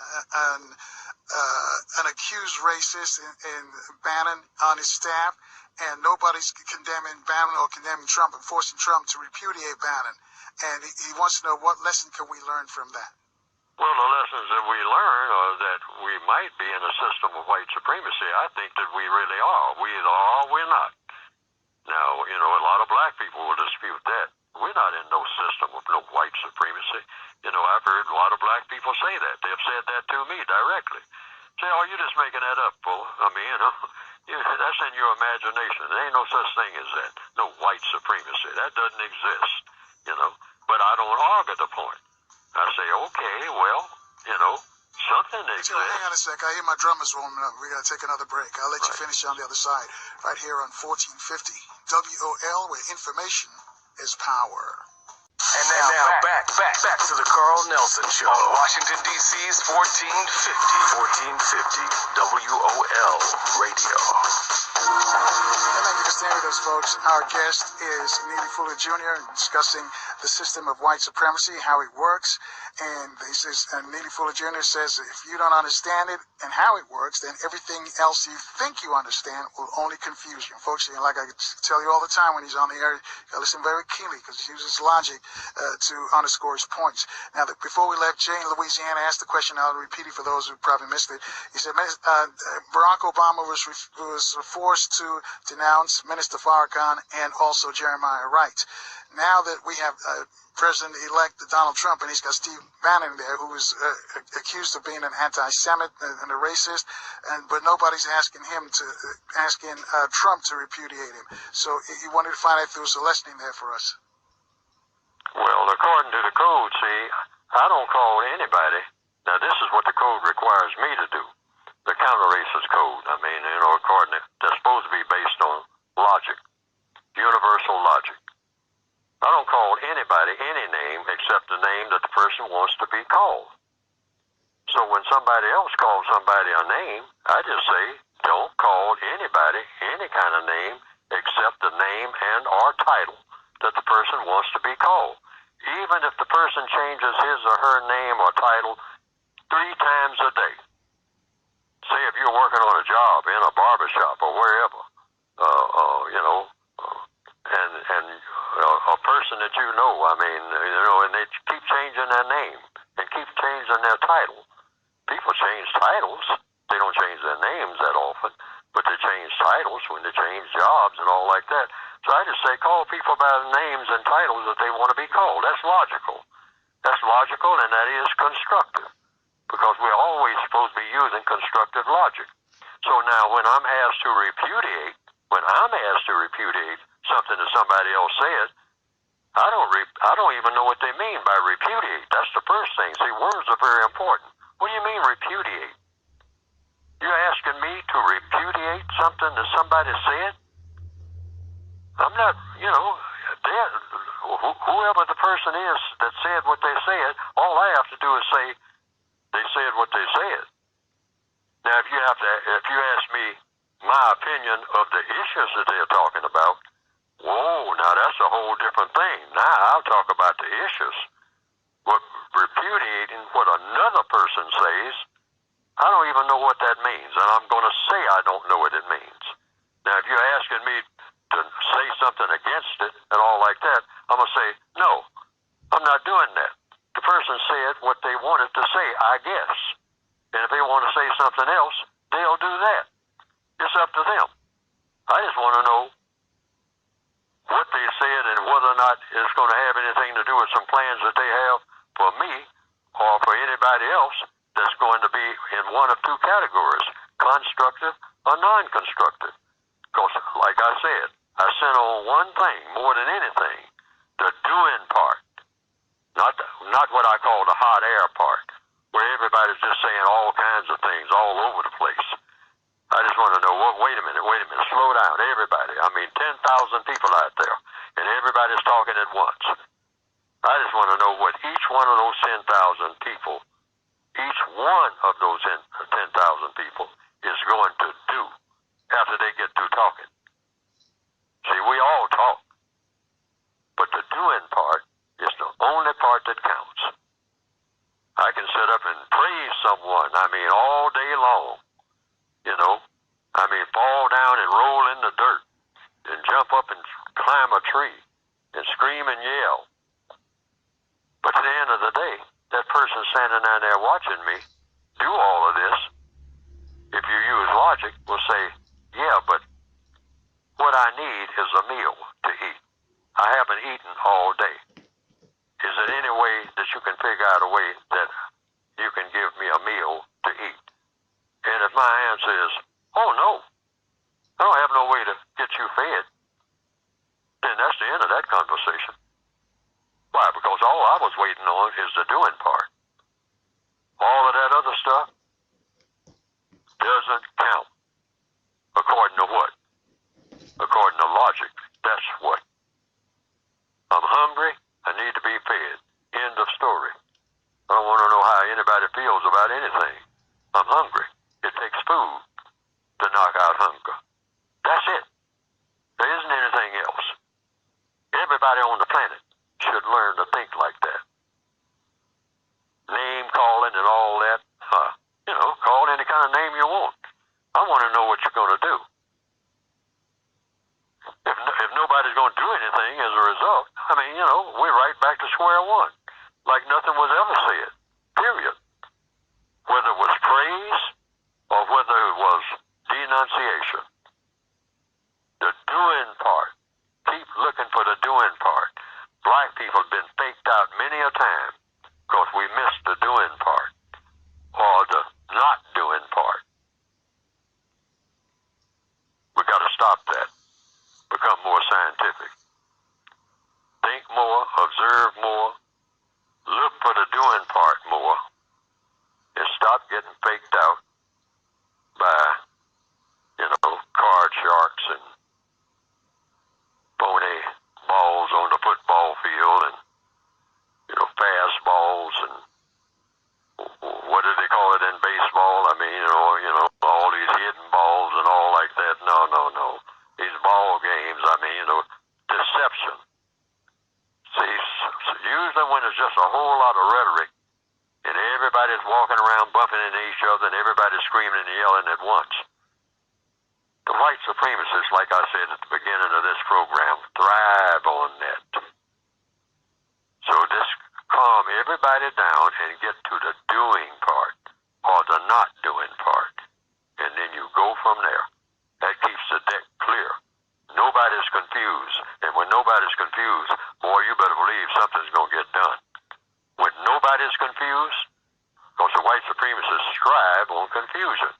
an accused racist in Bannon on his staff, and nobody's condemning Bannon or condemning Trump and forcing Trump to repudiate Bannon. And he wants to know what lesson can we learn from that. Well, the lessons that we learn are that we might be in a system of white supremacy. I think that we really are. We either are or we're not. Now, a lot of black people will dispute that. We're not in no system of no white supremacy. I've heard a lot of black people say that. They've said that to me directly. Say, oh, you're just making that up, Fuller. I mean, that's in your imagination. There ain't no such thing as that. No white supremacy. That doesn't exist, But I don't argue the point. I say, okay, well, something exists. So hang on a sec. I hear my drummers warming up. We got to take another break. I'll let you finish on the other side. Right here on 1450 WOL, where information is power. And now back to the Carl Nelson Show on Washington, D.C.'s 1450 WOL Radio. And thank you for staying with us, folks. Our guest is Neely Fuller Jr. discussing the system of white supremacy, how it works. And Neely Fuller Jr. says if you don't understand it and how it works, then everything else you think you understand will only confuse you. Folks, like I tell you all the time when he's on the air, you gotta listen very keenly because he uses logic to underscore his points. Now, before we left, Jay in Louisiana asked the question. I'll repeat it for those who probably missed it. He said Barack Obama was forced to denounce Minister Farrakhan and also Jeremiah Wright. Now that we have President-elect Donald Trump, and he's got Steve Bannon there, who is accused of being an anti-Semite and a racist, but nobody's asking Trump to repudiate him. So he wanted to find out if there was a lesson there for us. Well, according to the code, see, I don't call anybody. Now, this is what the code requires me to do. The counter-racist code. I mean, according to, that's supposed to be based on logic, universal logic. I don't call anybody any name except the name that the person wants to be called. So when somebody else calls somebody a name, I just say, don't call anybody any kind of name except the name and or title that the person wants to be called. Even if the person changes his or her name or title 3 times a day. Say if you're working on a job in a barbershop or wherever, and a person that and they keep changing their name and keep changing their title. People change titles. They don't change their names that often, but they change titles when they change jobs and all like that. So I just say call people by the names and titles that they want to be called. That's logical. That's logical, and that is constructive, because we're always supposed to be using constructive logic. So now when I'm asked to repudiate something that somebody else said, I don't even know what they mean by repudiate. That's the first thing. See, words are very important. What do you mean repudiate? You're asking me to repudiate something that somebody said? I'm not, whoever the person is that said what they said, all I have to do is say they said what they said. Now, if you ask me my opinion of the issues that they're talking about, whoa, now that's a whole different thing. Now I'll talk about the issues. But repudiating what another person says, I don't even know what that means, and I'm going to say I don't know what it means. Now, if you're asking me to say something against it and all like that, I'm going to say, no, I'm not doing that. The person said what they wanted to say, I guess. And if they want to say something else, they'll do that. It's up to them. I just want to know what they said and whether or not it's going to have anything to do with some plans that they have for me or for anybody else that's going to be in one of two categories, constructive or non-constructive. Because, like I said, I sent on one thing more than anything, the doing part, not what I call the hot air part, where everybody's just saying all kinds of things all over the place. I just want to know, wait a minute, slow down, everybody. I mean, 10,000 people out there, and everybody's talking at once. I just want to know what each one of those 10,000 people, each one of those 10,000 people is going to do after they get through talking. See, we all talk, but the doing part is the only part that counts. I can sit up and praise someone, I mean, all day long. You know, I mean, fall down and roll in the dirt and jump up and climb a tree and scream and yell. But at the end of the day, that person standing down there watching me do all of this, if you use logic, will say, yeah, but what I need is a meal to eat. I haven't eaten all day. Is there any way that you can figure out a way that you can give me a meal to eat? And if my answer is, oh no, I don't have no way to get you fed, then that's the end of that conversation. Why? Because all I was waiting on is the doing part. All of that other stuff doesn't count. According to what? According to logic. That's what. I'm hungry. I need to be fed. End of story. I don't want to know how anybody feels about anything. I'm hungry. It takes food to knock out hunger. That's it. There isn't anything else. Everybody on the planet should learn to think like that. Name calling and all that. Call any kind of name you want. I want to know what you're going to do. If nobody's going to do anything as a result, we're right back to square one. Like nothing was ever said. Period. Whether it was praise or whether it was denunciation. The doing part. Keep looking for the doing part. Black people have been faked out many a time because we missed the doing part or the not doing part. We got to stop that. Become more scientific. Think more, observe more, look for the doing part more, and stop getting faked out by, card sharks and phony balls on the football field and, fastballs and what do they call it in baseball? I mean, all these hidden balls and all like that. No. These ball games, deception. See, usually when there's just a whole lot of rhetoric and everybody's walking around bumping into each other and everybody's screaming and yelling at once, the white supremacists, like I said at the beginning of this program, thrive on that. So just calm everybody down and get to the doing part or the not doing part. And then you go from there. That keeps the deck clear. Nobody's confused. And when nobody's confused, boy, you better believe something's going to get done. When nobody's confused, because the white supremacists strive on confusion.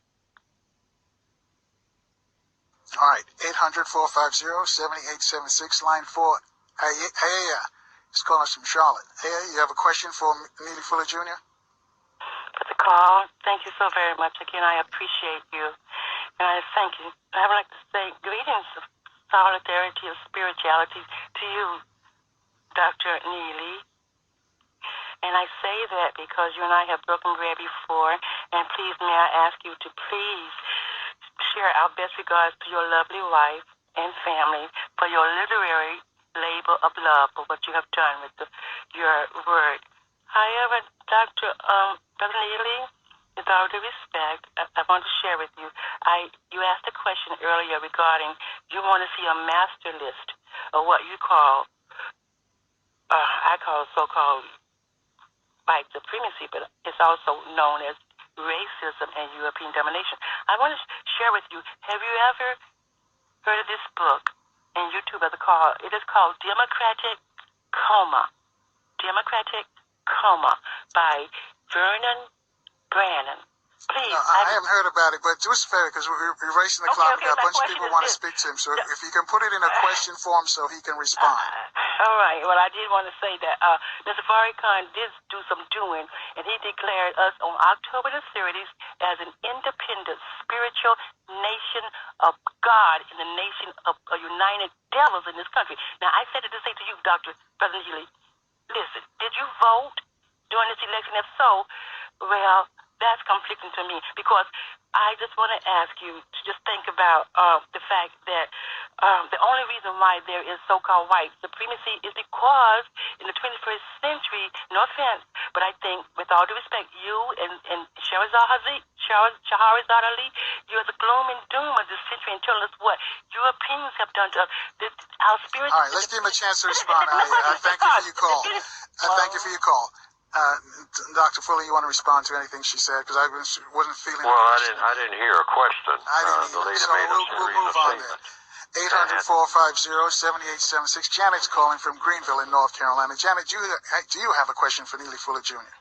All right, 800-450-7876, line 4. Hey, it's calling from Charlotte. Hey, you have a question for Neely Fuller Jr.? For the call, thank you so very much. Again, I appreciate you. And I thank you. I would like to say greetings of solidarity of spirituality to you, Dr. Neely. And I say that because you and I have broken bread before, and please, may I ask you to please share our best regards to your lovely wife and family for your literary labor of love for what you have done with your word. However, Dr. Neely, with all due respect, I want to share with you. You asked a question earlier regarding you want to see a master list of what you call, I call so-called white supremacy, but it's also known as racism and European domination. I want to share with you, have you ever heard of this book in YouTube it is called Democratic Coma. Democratic Coma by Vernon Brannon. Please. No, I haven't heard about it, but do us a favor because we're racing the clock. We got a bunch of people want to speak to him. So if you can put it in a question form so he can respond. All right. Well, I did want to say that Mr. Farrakhan did do some doing, and he declared us on October the 30th as an independent spiritual nation of God in the nation of united devils in this country. Now, I said it to say to you, Dr. President Neely, listen, did you vote during this election? If so, well, that's conflicting to me because I just want to ask you to just think about the fact that the only reason why there is so-called white supremacy is because in the 21st century, no offense, but I think with all due respect, you and Shahrazad Ali, you're the gloom and doom of this century and telling us what Europeans have done to our spirit. All right, let's give him a chance to respond. I thank you for your call. I thank you for your call. Dr. Fuller, you want to respond to anything she said? Because I wasn't feeling. Well, I didn't hear a question. I didn't either. So we'll move on then. 800-450-7876. Janet's calling from Greenville in North Carolina. Janet, do you have a question for Neely Fuller Jr.?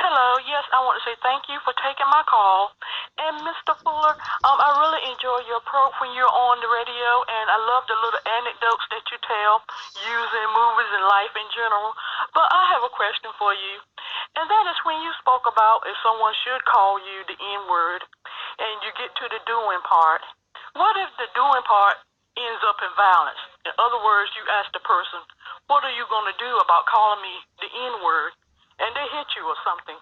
Hello. Yes, I want to say thank you for taking my call. And Mr. Fuller, I really enjoy your program when you're on the radio, and I love the little anecdotes that you tell using movies and life in general. But I have a question for you, and that is when you spoke about if someone should call you the N-word, and you get to the doing part. What if the doing part ends up in violence? In other words, you ask the person, what are you going to do about calling me the N-word? And they hit you or something.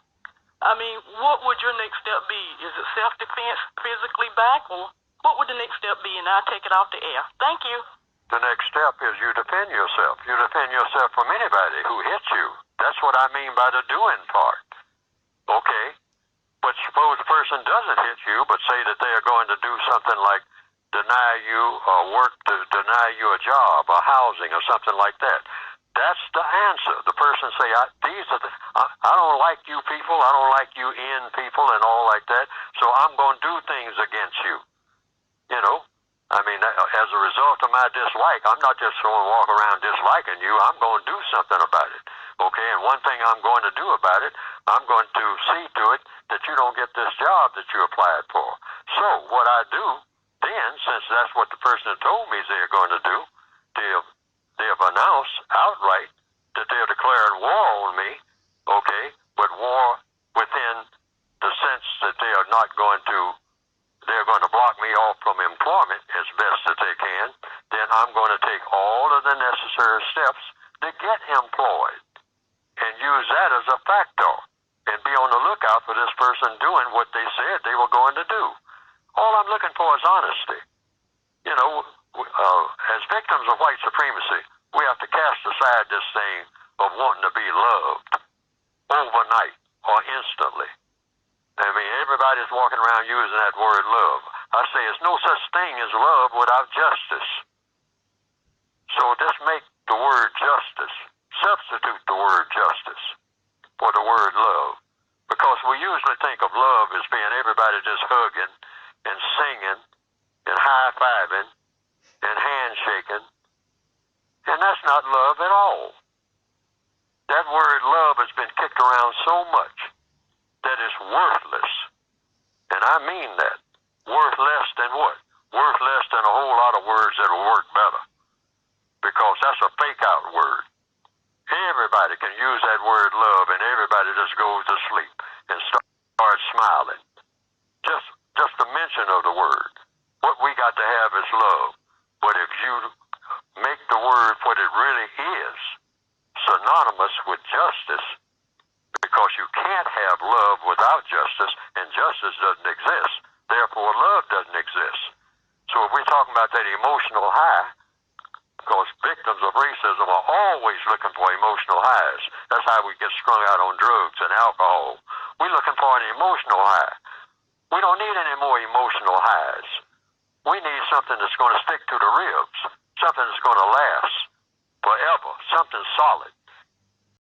I mean, what would your next step be? Is it self-defense, physically back, or what would the next step be? And I'll take it off the air. Thank you. The next step is you defend yourself. You defend yourself from anybody who hits you. That's what I mean by the doing part. Okay? But suppose the person doesn't hit you, but say that they are going to do something like deny you work, to deny you a job, or housing, or something like that. That's the answer. The person say, I don't like you people, I don't like you in people and all like that, so I'm going to do things against you. You know? I mean, as a result of my dislike, I'm not just going to walk around disliking you, I'm going to do something about it. Okay? And one thing I'm going to do about it, I'm going to see to it that you don't get this job that you applied for. So, what I do then, since that's what the person told me they're going to do, they have announced outright that they're declaring war on me, okay, but war within the sense that they're going to block me off from employment as best that they can, then I'm going to take all of the necessary steps to get employed and use that as a factor and be on the lookout for this person doing what they said they were going to do. All I'm looking for is honesty. You know, as victims of white supremacy, we have to cast aside this thing of wanting to be loved overnight or instantly. I mean, everybody's walking around using that word love. I say there's no such thing as love without justice. So just make the word justice, substitute the word justice for the word love. Because we usually think of love as being everybody just hugging and singing and high-fiving and handshaking. And that's not love at all. That word love has been kicked around so much that it's worthless. And I mean that. Worth less than what? Worth less than a whole lot of words that will work better. Because that's a fake-out word. Everybody can use that word love, and everybody just goes to sleep and starts smiling. Just the mention of the word. What we got to have is love. But if you make the word what it really is, synonymous with justice, because you can't have love without justice, and justice doesn't exist. Therefore, love doesn't exist. So if we're talking about that emotional high, because victims of racism are always looking for emotional highs. That's how we get strung out on drugs and alcohol. We're looking for an emotional high. We don't need any more emotional highs. We need something that's going to stick to the ribs, something that's going to last forever, something solid.